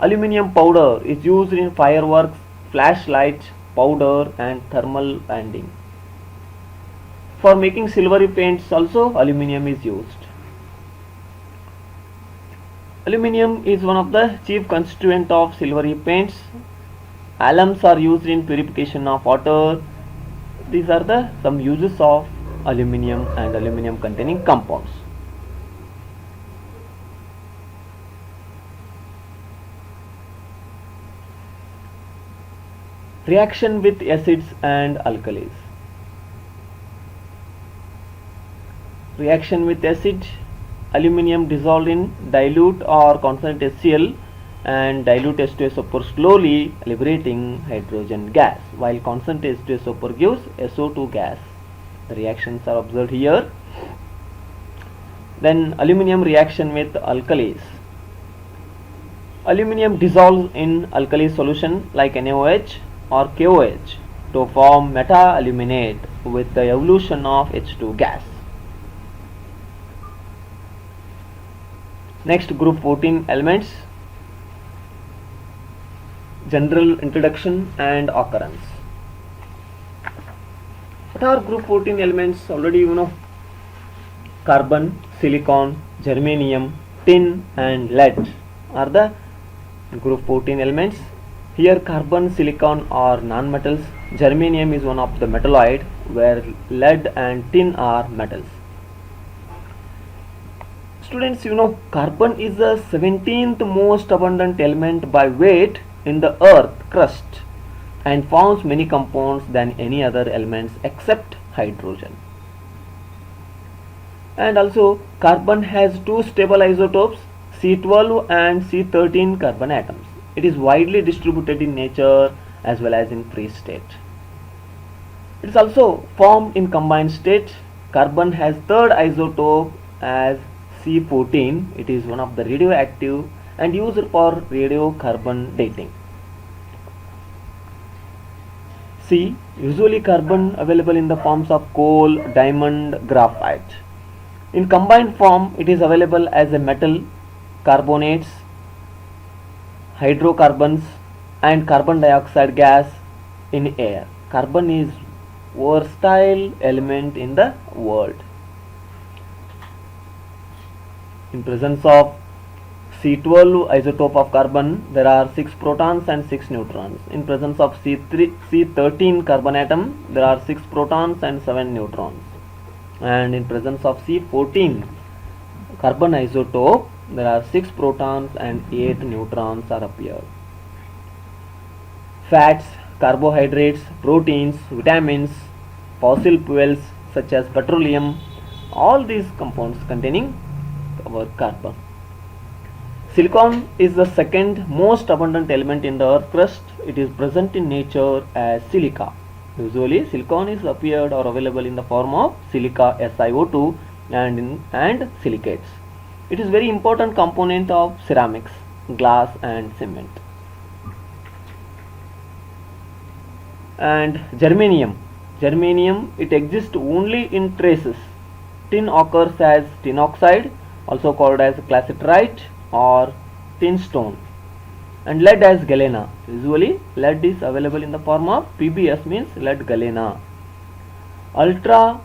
Aluminium powder is used in fireworks, flashlight, powder and thermal banding. For making silvery paints also aluminium is used. Aluminium is one of the chief constituent of silvery paints. Alums are used in purification of water. These are the some uses of aluminium and aluminium containing compounds. Reaction with acids and alkalis. Reaction with acid, aluminium dissolved in dilute or concentrate HCl and dilute H2SO4 slowly liberating hydrogen gas, while concentrate H2SO4 gives SO2 gas. The reactions are observed here. Then aluminium reaction with alkalis. Aluminium dissolves in alkali solution like NaOH or KOH to form meta-aluminate with the evolution of H2 gas. Next, group 14 elements. General introduction and occurrence. What are group 14 elements? Already you know. Carbon, silicon, germanium, tin and lead are the group 14 elements. Here carbon, silicon are non-metals. Germanium is one of the metalloid, where lead and tin are metals. Students, you know carbon is the 17th most abundant element by weight in the earth crust and forms many compounds than any other elements except hydrogen. And also carbon has two stable isotopes, C12 and C13 carbon atoms. It is widely distributed in nature as well as in free state. It is also formed in combined state. Carbon has third isotope as C14. It is one of the radioactive and used for radiocarbon dating. C. Usually carbon available in the forms of coal, diamond, graphite. In combined form, it is available as a metal, carbonates, hydrocarbons and carbon dioxide gas in air. Carbon is versatile element in the world. In presence of C12 isotope of carbon, there are 6 protons and 6 neutrons. In presence of C13 carbon atom, there are 6 protons and 7 neutrons. And in presence of C14 carbon isotope, there are 6 protons and 8 neutrons are appeared. Fats, carbohydrates, proteins, vitamins, fossil fuels such as petroleum, all these compounds containing our carbon. Silicon is the second most abundant element in the earth crust. It is present in nature as silica. Usually silicon is appeared or available in the form of silica SiO2 and silicates. It is very important component of ceramics, glass and cement. And germanium. Germanium, it exists only in traces. Tin occurs as tin oxide, also called as calciterite or tin stone, and lead as galena. Usually lead is available in the form of PbS, means lead galena. Ultra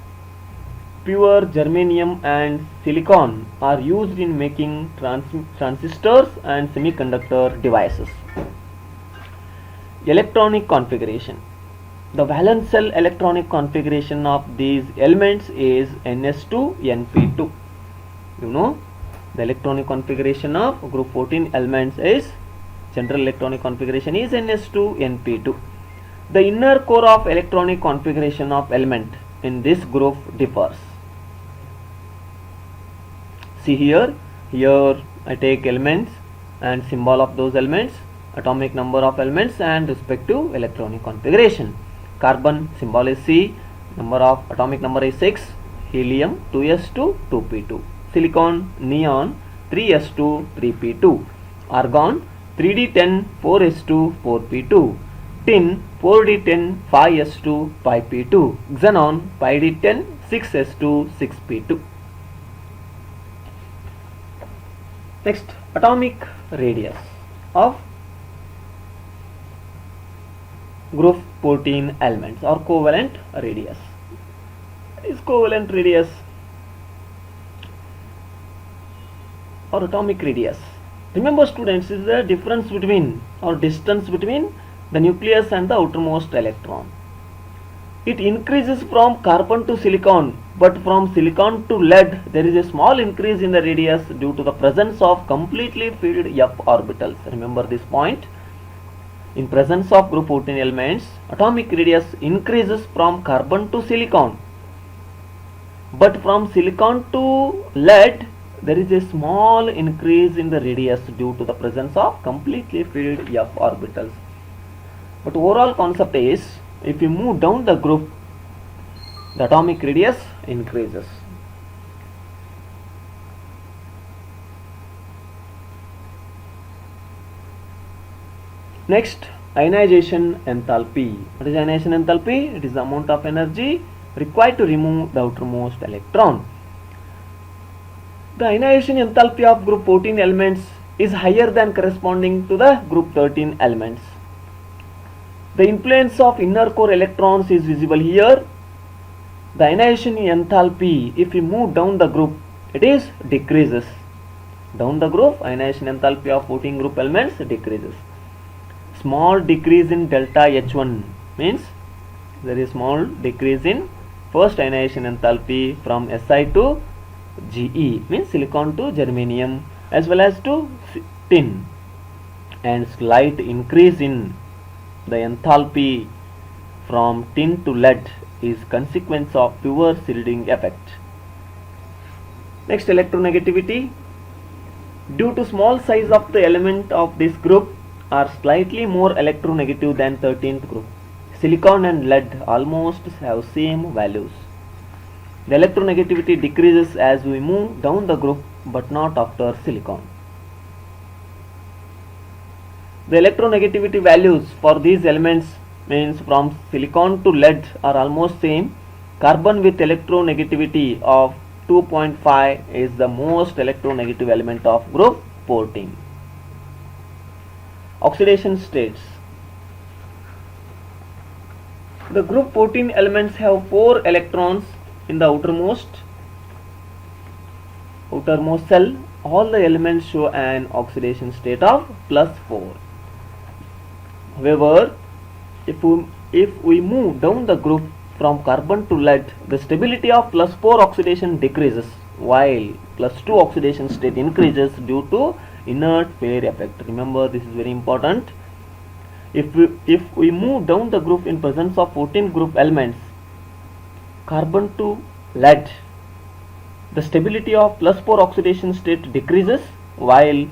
pure germanium and silicon are used in making transistors and semiconductor devices. Electronic configuration. The valence shell electronic configuration of these elements is Ns2Np2. You know the electronic configuration of group 14 elements is, general electronic configuration is Ns2Np2. The inner core of electronic configuration of element in this group differs. See here I take elements and symbol of those elements, atomic number of elements and respective electronic configuration. Carbon symbol is C, atomic number is 6, helium 2s2 2p2, silicon neon 3s2 3p2, argon 3d10 4s2 4p2, tin 4d10 5s2 5p2, xenon 5d10 6s2 6p2. Next, atomic radius of group 14 elements or covalent radius. Is covalent radius or atomic radius? Remember students, is the difference between or distance between the nucleus and the outermost electron. It increases from carbon to silicon, but from silicon to lead there is a small increase in the radius due to the presence of completely filled f orbitals. Remember this point. In presence of group 14 elements, atomic radius increases from carbon to silicon, but from silicon to lead there is a small increase in the radius due to the presence of completely filled f orbitals. But overall concept is, if you move down the group, the atomic radius increases. Next, ionization enthalpy. What is ionization enthalpy? It is the amount of energy required to remove the outermost electron. The ionization enthalpy of group 14 elements is higher than corresponding to the group 13 elements. The influence of inner core electrons is visible here. The ionization enthalpy, if we move down the group, it is decreases. Down the group, ionization enthalpy of 14 group elements decreases. Small decrease in delta H1 means there is small decrease in first ionization enthalpy from Si to Ge, means silicon to germanium, as well as to tin, and slight increase in the enthalpy from tin to lead is consequence of pure shielding effect. Next, electronegativity. Due to small size of the element of this group are slightly more electronegative than 13th group. Silicon and lead almost have same values. The electronegativity decreases as we move down the group, but not after silicon. The electronegativity values for these elements means from silicon to lead are almost same. Carbon with electronegativity of 2.5 is the most electronegative element of group 14. Oxidation states. The group 14 elements have 4 electrons in the outermost cell. All the elements show an oxidation state of +4. However, if we move down the group from carbon to lead, the stability of +4 oxidation decreases, while +2 oxidation state increases due to inert pair effect. Remember, this is very important. If we move down the group in presence of 14 group elements, carbon to lead, the stability of +4 oxidation state decreases, while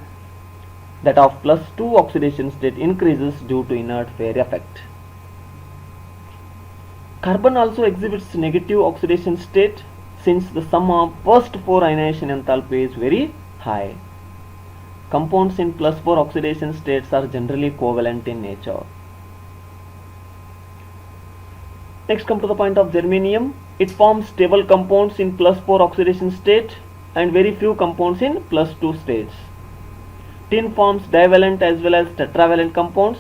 that of +2 oxidation state increases due to inert pair effect. Carbon also exhibits negative oxidation state since the sum of first 4 ionization enthalpy is very high. Compounds in +4 oxidation states are generally covalent in nature. Next, come to the point of germanium. It forms stable compounds in +4 oxidation state and very few compounds in +2 states. Tin forms divalent as well as tetravalent compounds.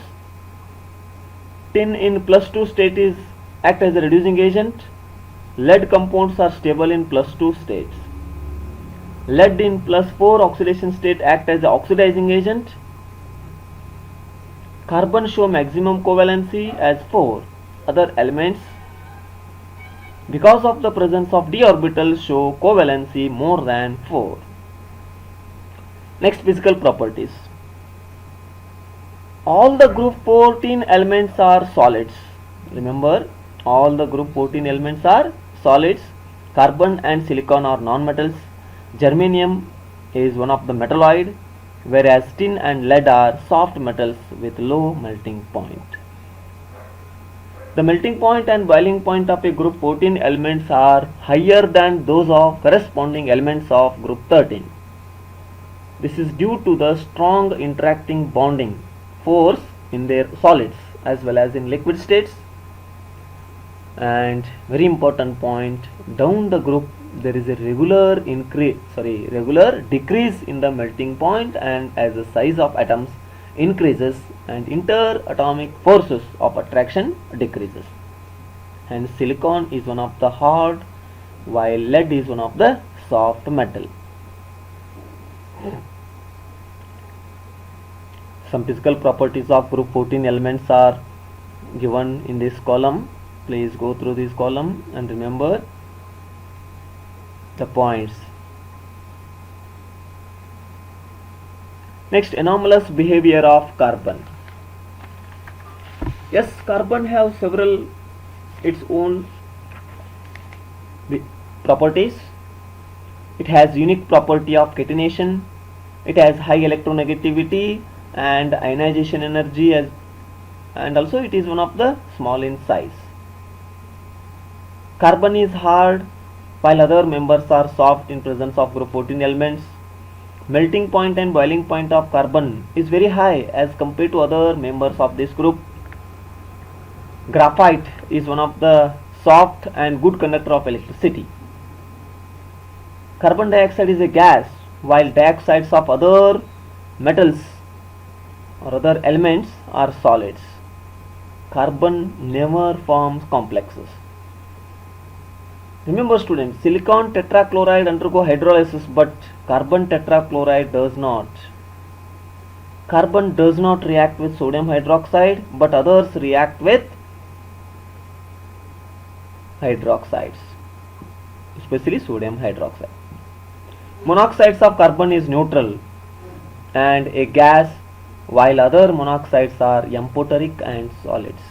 Tin in +2 state is act as a reducing agent. Lead compounds are stable in +2 states. Lead in +4 oxidation state act as an oxidizing agent. Carbon show maximum covalency as 4. Other elements, because of the presence of d orbitals, show covalency more than 4. Next, physical properties. All the group 14 elements are solids. Remember, all the group 14 elements are solids. Carbon and silicon are non-metals. Germanium is one of the metalloid, whereas tin and lead are soft metals with low melting point. The melting point and boiling point of a group 14 elements are higher than those of corresponding elements of group 13. This is due to the strong interacting bonding force in their solids as well as in liquid states. And very important point, down the group there is a regular decrease in the melting point, and as the size of atoms increases and interatomic forces of attraction decreases. Hence silicon is one of the hard while lead is one of the soft metal. Some physical properties of group 14 elements are given in this column. Please go through this column and remember the points. Next, anomalous behavior of carbon. Yes, carbon have several its own properties. It has unique property of catenation. It has high electronegativity and ionization energy, and also it is one of the small in size. Carbon is hard while other members are soft in presence of group 14 elements. Melting point and boiling point of carbon is very high as compared to other members of this group. Graphite is one of the soft and good conductor of electricity. Carbon dioxide is a gas while dioxides of other metals or other elements are solids. Carbon never forms complexes. Remember students, silicon tetrachloride undergo hydrolysis, but carbon tetrachloride does not. Carbon does not react with sodium hydroxide, but others react with hydroxides, especially sodium hydroxide. Monoxides of carbon is neutral and a gas, while other monoxides are amphoteric and solids.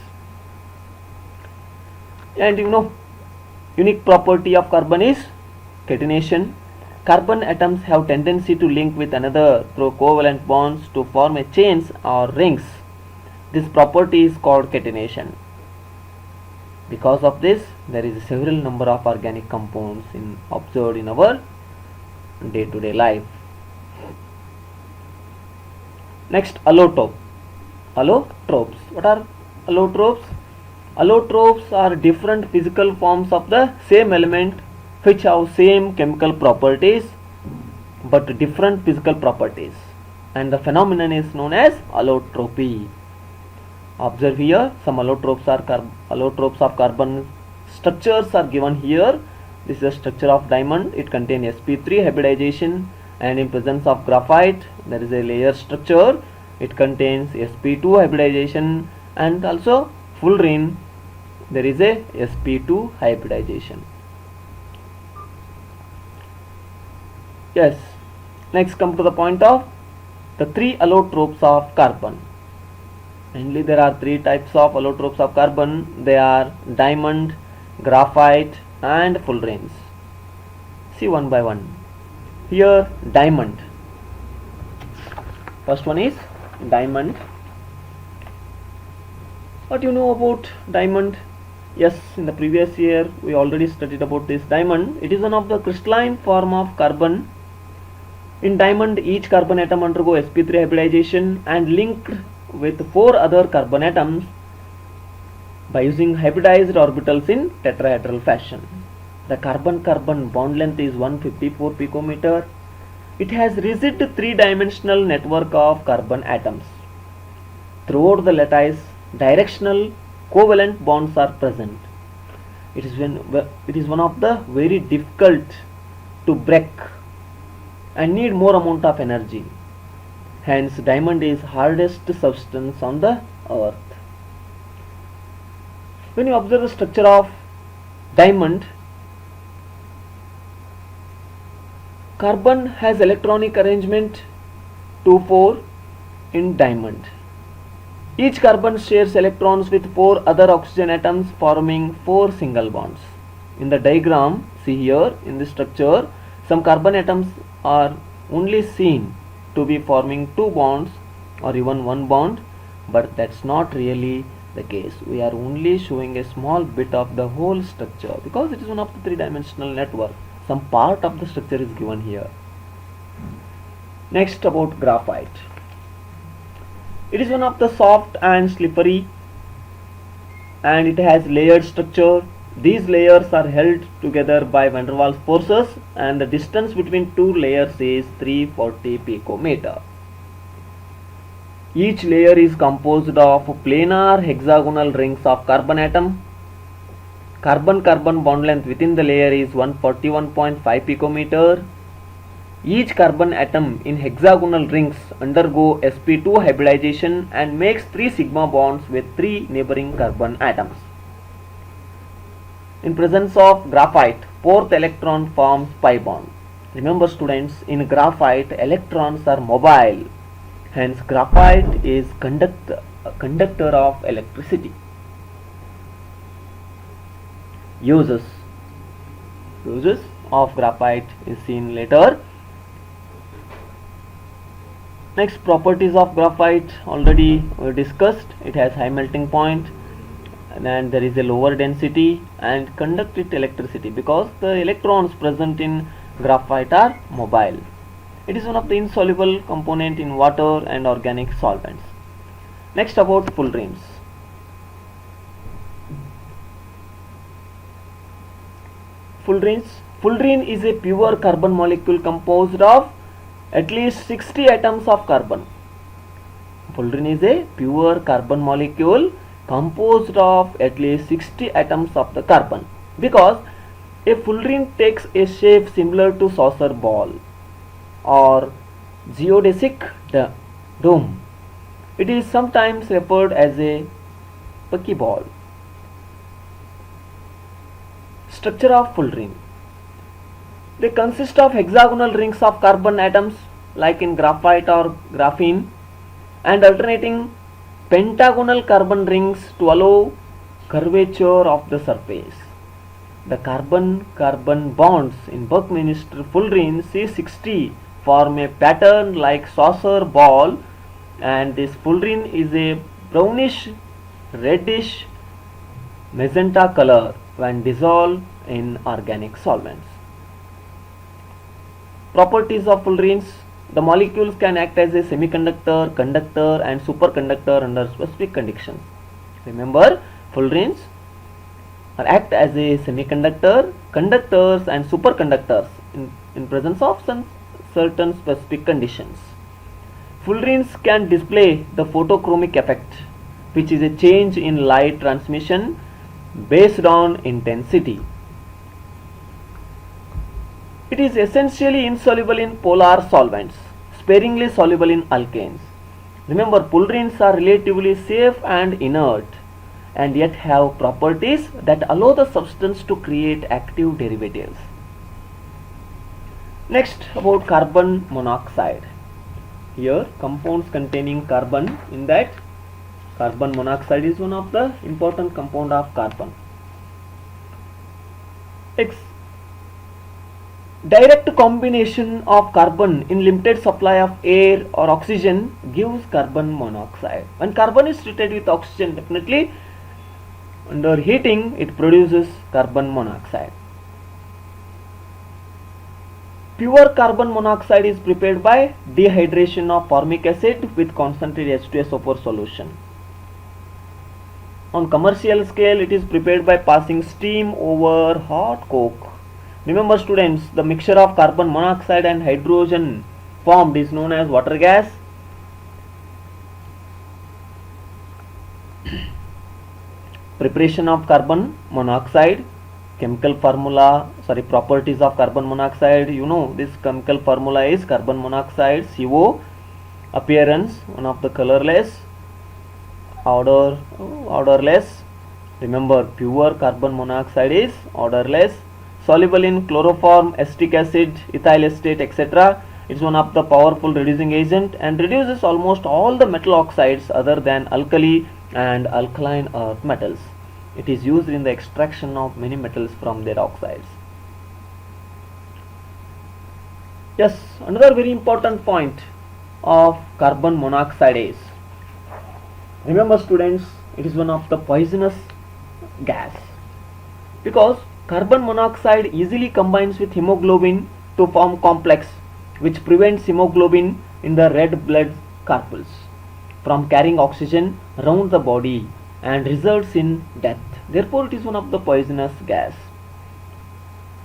And unique property of carbon is catenation. Carbon atoms have tendency to link with another through covalent bonds to form a chains or rings. This property is called catenation. Because of this, there is a several number of organic compounds observed in our day-to-day life. Next, allotropes. What are allotropes? Allotropes are different physical forms of the same element which have same chemical properties but different physical properties, and the phenomenon is known as allotropy. Observe here, some allotropes of carbon structures are given here. This is a structure of diamond. It contains sp3 hybridization, and in presence of graphite there is a layer structure. It contains sp2 hybridization, and also fullerene there is a sp2 hybridization. Yes, next come to the point of the three allotropes of carbon. Mainly there are three types of allotropes of carbon. They are diamond, graphite and fullerenes. See one by one. Here diamond. First one is diamond. What you know about diamond? Yes, in the previous year we already studied about this diamond. It is one of the crystalline form of carbon. In diamond, each carbon atom undergo sp3 hybridization and linked with 4 other carbon atoms by using hybridized orbitals in tetrahedral fashion. The carbon-carbon bond length is 154 picometer. It has rigid 3-dimensional network of carbon atoms. Throughout the lattice, directional covalent bonds are present. It is one of the very difficult to break and need more amount of energy. Hence, diamond is hardest substance on the earth. When you observe the structure of diamond, carbon has electronic arrangement 2,4 in diamond. Each carbon shares electrons with 4 other oxygen atoms, forming 4 single bonds. In the diagram, see here in this structure, some carbon atoms are only seen to be forming 2 bonds or even 1 bond, but that's not really the case. We are only showing a small bit of the whole structure because it is one of the 3-dimensional network. Some part of the structure is given here. Next, about graphite. It is one of the soft and slippery, and it has layered structure. These layers are held together by van der Waals forces, and the distance between two layers is 340 picometer. Each layer is composed of planar hexagonal rings of carbon atom. Carbon-carbon bond length within the layer is 141.5 picometer. Each carbon atom in hexagonal rings undergo sp2 hybridization and makes 3 sigma bonds with 3 neighboring carbon atoms. In presence of graphite, fourth electron forms pi bond. Remember students, in graphite electrons are mobile, hence graphite is conductor of electricity. Uses of graphite is seen later. Next, properties of graphite already discussed. It has high melting point, and there is a lower density and conduct it electricity because the electrons present in graphite are mobile. It is one of the insoluble component in water and organic solvents. Next, about fullerenes. Fullerene is a pure carbon molecule composed of at least 60 atoms of carbon. Fullerene is a pure carbon molecule composed of at least 60 atoms of the carbon, because a fullerene takes a shape similar to saucer ball or geodesic dome. It is sometimes referred as a buckyball. Structure of fullerene. They consist of hexagonal rings of carbon atoms like in graphite or graphene, and alternating pentagonal carbon rings to allow curvature of the surface. The carbon-carbon bonds in Buckminster fullerene C60 form a pattern like saucer ball, and this fullerene is a brownish reddish magenta color when dissolved in organic solvents. Properties of fullerenes. The molecules can act as a semiconductor, conductor and superconductor under specific conditions. Remember, fullerenes act as a semiconductor, conductors and superconductors in presence of some certain specific conditions. Fullerenes can display the photochromic effect, which is a change in light transmission based on intensity. It is essentially insoluble in polar solvents, sparingly soluble in alkanes. Remember, fullerenes are relatively safe and inert, and yet have properties that allow the substance to create active derivatives. Next, about carbon monoxide. Here, compounds containing carbon. In that, carbon monoxide is one of the important compound of carbon. Direct combination of carbon in limited supply of air or oxygen gives carbon monoxide. When carbon is treated with oxygen, definitely under heating it produces carbon monoxide. Pure carbon monoxide is prepared by dehydration of formic acid with concentrated H2SO4 solution. On commercial scale, it is prepared by passing steam over hot coke. Remember students, the mixture of carbon monoxide and hydrogen formed is known as water gas. Preparation of carbon monoxide, properties of carbon monoxide. You know, this chemical formula is carbon monoxide, CO. Appearance, one of the colorless, odorless. Remember, pure carbon monoxide is odorless, soluble in chloroform, acetic acid, ethyl acetate, etc. It is one of the powerful reducing agent and reduces almost all the metal oxides other than alkali and alkaline earth metals. It is used in the extraction of many metals from their oxides. Yes, another very important point of carbon monoxide is, remember students, it is one of the poisonous gas, because carbon monoxide easily combines with hemoglobin to form complex which prevents hemoglobin in the red blood corpuscles from carrying oxygen around the body and results in death. Therefore, it is one of the poisonous gas.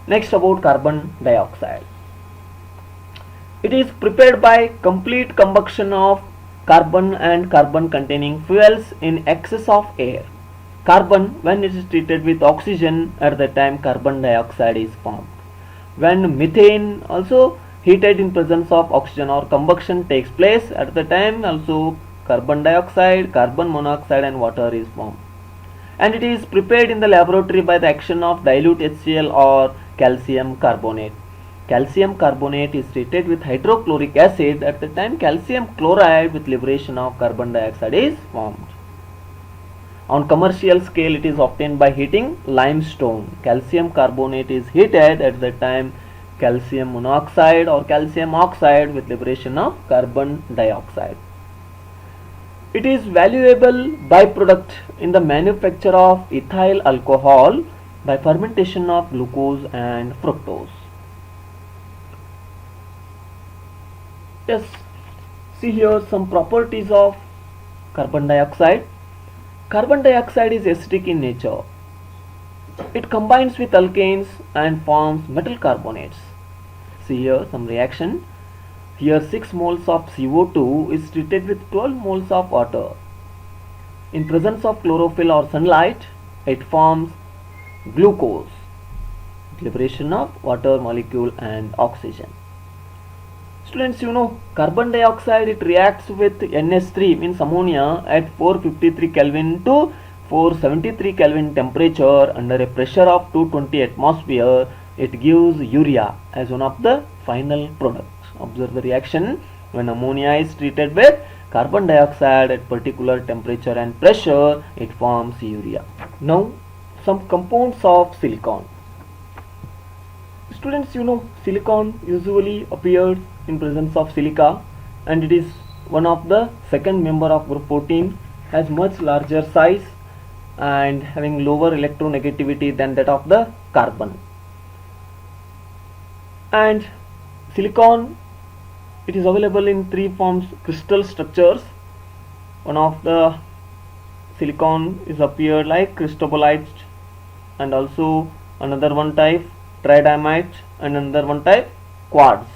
Next, about carbon dioxide. It is prepared by complete combustion of carbon and carbon containing fuels in excess of air. Carbon, when it is treated with oxygen, at the time carbon dioxide is formed. When methane also heated in presence of oxygen or combustion takes place, at the time also carbon dioxide, carbon monoxide and water is formed. And it is prepared in the laboratory by the action of dilute HCl or calcium carbonate. Calcium carbonate is treated with hydrochloric acid. At the time calcium chloride with liberation of carbon dioxide is formed. On commercial scale, it is obtained by heating limestone. Calcium carbonate is heated. At the time calcium monoxide or calcium oxide with liberation of carbon dioxide. It is valuable byproduct in the manufacture of ethyl alcohol by fermentation of glucose and fructose. Yes, see here some properties of carbon dioxide. Carbon dioxide is acidic in nature. It combines with alkanes and forms metal carbonates. See here some reaction. Here 6 moles of CO2 is treated with 12 moles of water. In presence of chlorophyll or sunlight, it forms glucose, liberation of water molecule and oxygen. Students, you know carbon dioxide, it reacts with NH3 means ammonia at 453 Kelvin to 473 Kelvin temperature under a pressure of 220 atmosphere. It gives urea as one of the final products. Observe the reaction when ammonia is treated with carbon dioxide at particular temperature and pressure, it forms urea. Now some compounds of silicon. Students, you know silicon usually appears in presence of silica and it is one of the second member of group 14, has much larger size and having lower electronegativity than that of the carbon. And silicon, it is available in 3 forms crystal structures. One of the silicon is appeared like cristobalite and also another one type tridymite and another one type quartz.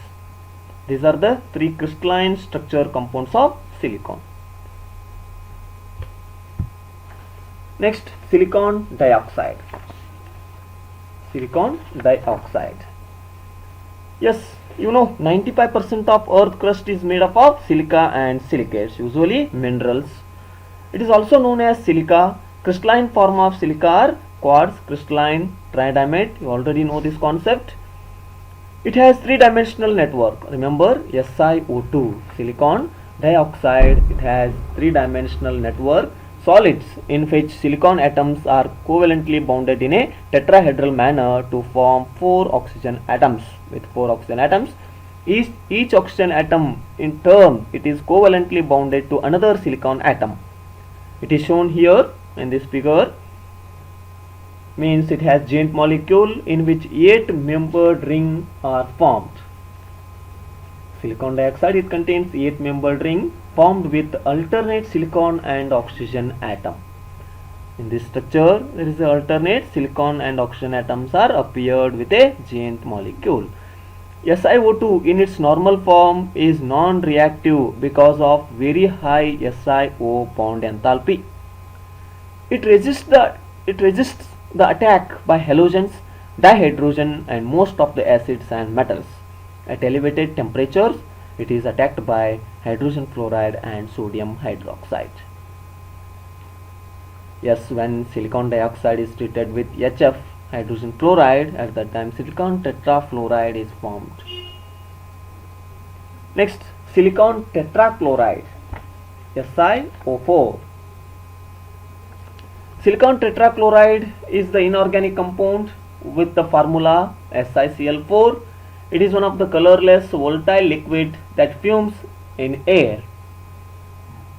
These are the 3 crystalline structure compounds of silicon. Next, silicon dioxide. Silicon dioxide. Yes, you know 95% of earth crust is made up of silica and silicates, usually minerals. It is also known as silica. Crystalline form of silica are quartz, crystalline, tridymite. You already know this concept. It has 3-dimensional network. Remember SiO2, silicon dioxide. It has 3-dimensional network. Solids in which silicon atoms are covalently bonded in a tetrahedral manner to form 4 oxygen atoms. With 4 oxygen atoms, each oxygen atom in turn it is covalently bonded to another silicon atom. It is shown here in this figure. Means it has joint molecule in which 8 membered ring are formed. Silicon dioxide, it contains 8 membered ring formed with alternate silicon and oxygen atom. In this structure there is an alternate silicon and oxygen atoms are appeared with a joint molecule. SiO2 in its normal form is non-reactive because of very high SiO bond enthalpy. It resists the attack by halogens, dihydrogen and most of the acids and metals. At elevated temperatures, it is attacked by hydrogen fluoride and sodium hydroxide. Yes, when silicon dioxide is treated with HF, hydrogen fluoride, at that time silicon tetrafluoride is formed. Next, silicon tetrachloride, SiO4. Silicon tetrachloride is the inorganic compound with the formula SiCl4. It is one of the colorless volatile liquid that fumes in air.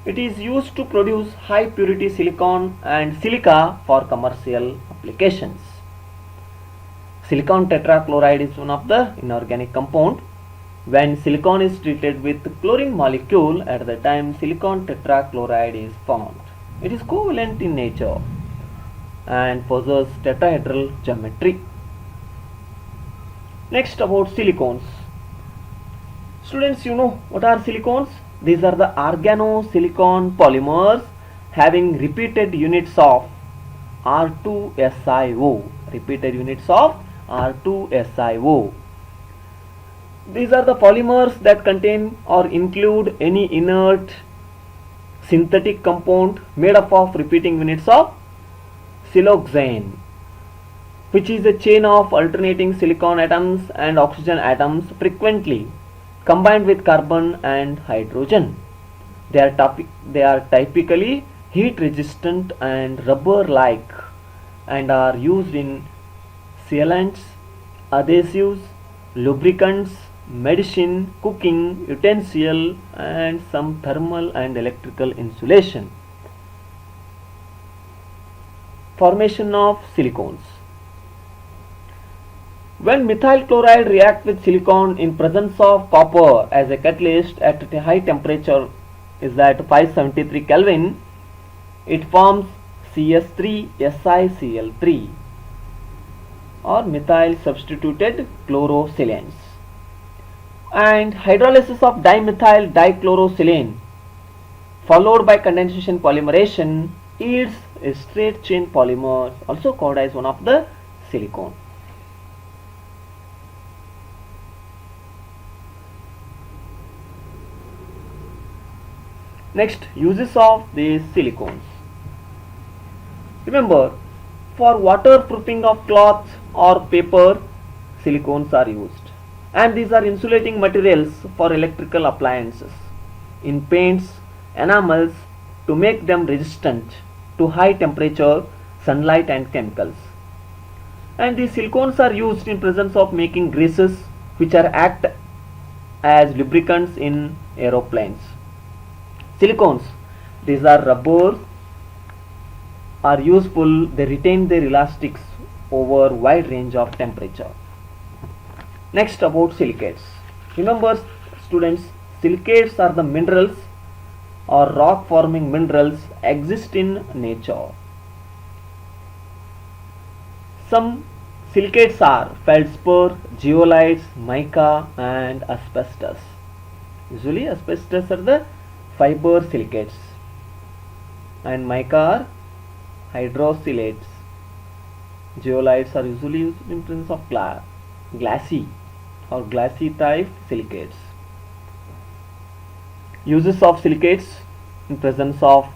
It is used to produce high purity silicon and silica for commercial applications. Silicon tetrachloride is one of the inorganic compound. When silicon is treated with chlorine molecule, at the time silicon tetrachloride is formed. It is covalent in nature and possesses tetrahedral geometry. Next, about silicones. Students, you know what are silicones? These are the organosilicon polymers having repeated units of R2SiO. Repeated units of R2SiO. These are the polymers that contain or include any inert synthetic compound made up of repeating units of siloxane, which is a chain of alternating silicon atoms and oxygen atoms frequently combined with carbon and hydrogen. They are typically heat resistant and rubber like and are used in sealants, adhesives, lubricants, medicine, cooking, utensil and some thermal and electrical insulation. Formation of silicones. When methyl chloride reacts with silicon in presence of copper as a catalyst at a high temperature is at 573 Kelvin, it forms CS3SiCl3 or methyl substituted chlorosilane. And hydrolysis of dimethyl dichlorosilane followed by condensation polymerization yields a straight chain polymer, also called as one of the silicone. Next, uses of these silicones. Remember, for waterproofing of cloth or paper, silicones are used. And these are insulating materials for electrical appliances, in paints, enamels, to make them resistant to high temperature, sunlight and chemicals. And these silicones are used in presence of making greases which are act as lubricants in aeroplanes. Silicones, these are rubbers, are useful, they retain their elastics over wide range of temperature. Next, about silicates. Remember students, silicates are the minerals or rock forming minerals exist in nature. Some silicates are feldspar, zeolites, mica and asbestos. Usually asbestos are the fiber silicates and mica are hydrosilates. Zeolites are usually used in presence of glassy or glassy type silicates. Uses of silicates in presence of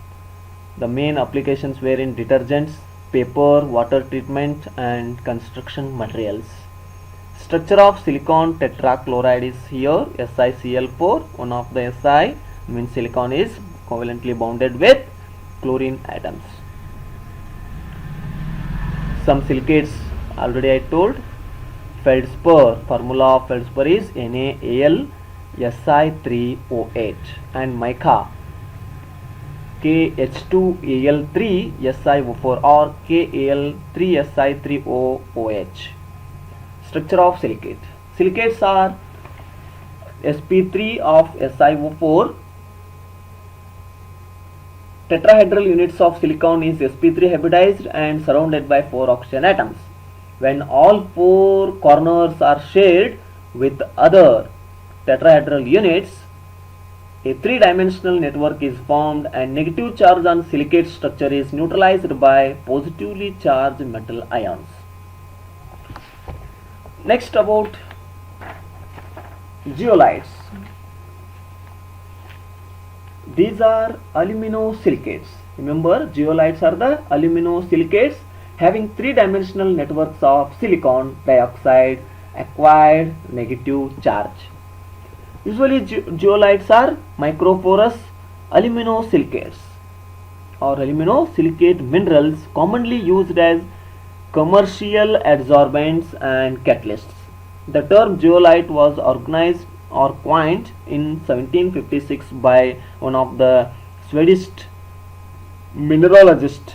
the main applications were in detergents, paper, water treatment and construction materials. Structure of silicon tetrachloride is here SiCl4. One of the Si means silicon is covalently bonded with chlorine atoms. Some silicates already I told. Feldspar, formula of feldspar is NaAl Si3O8 and mica KH2Al3 SiO4 or KAl3Si3OOH. Structure of silicate. Silicates are sp3 of SiO4. Tetrahedral units of silicon is sp3 hybridized and surrounded by 4 oxygen atoms. When all 4 corners are shared with other tetrahedral units, a 3-dimensional network is formed and negative charge on silicate structure is neutralized by positively charged metal ions. Next, about zeolites. These are aluminosilicates. Remember, zeolites are the aluminosilicates having 3-dimensional networks of silicon dioxide acquired negative charge. Usually zeolites are microporous aluminosilicates or aluminosilicate minerals commonly used as commercial adsorbents and catalysts. The term zeolite was organized or coined in 1756 by one of the Swedish mineralogist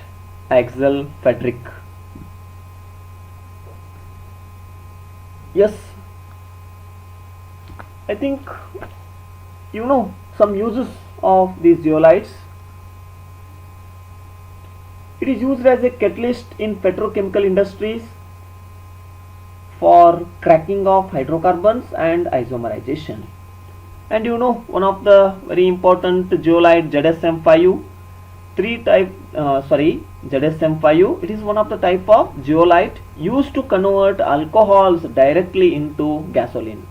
Axel Fredrik. Yes, I think you know some uses of these zeolites. It is used as a catalyst in petrochemical industries for cracking of hydrocarbons and isomerization. And you know, one of the very important zeolite ZSM5, ZSM5, it is one of the type of zeolite used to convert alcohols directly into gasoline.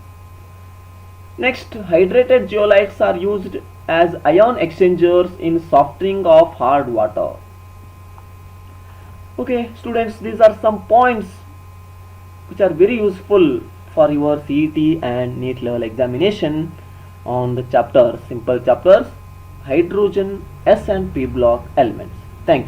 Next, hydrated zeolites are used as ion exchangers in softening of hard water. Okay, students, these are some points which are very useful for your CET and NEET level examination on the chapters, simple chapters, hydrogen, S and P block elements. Thank you.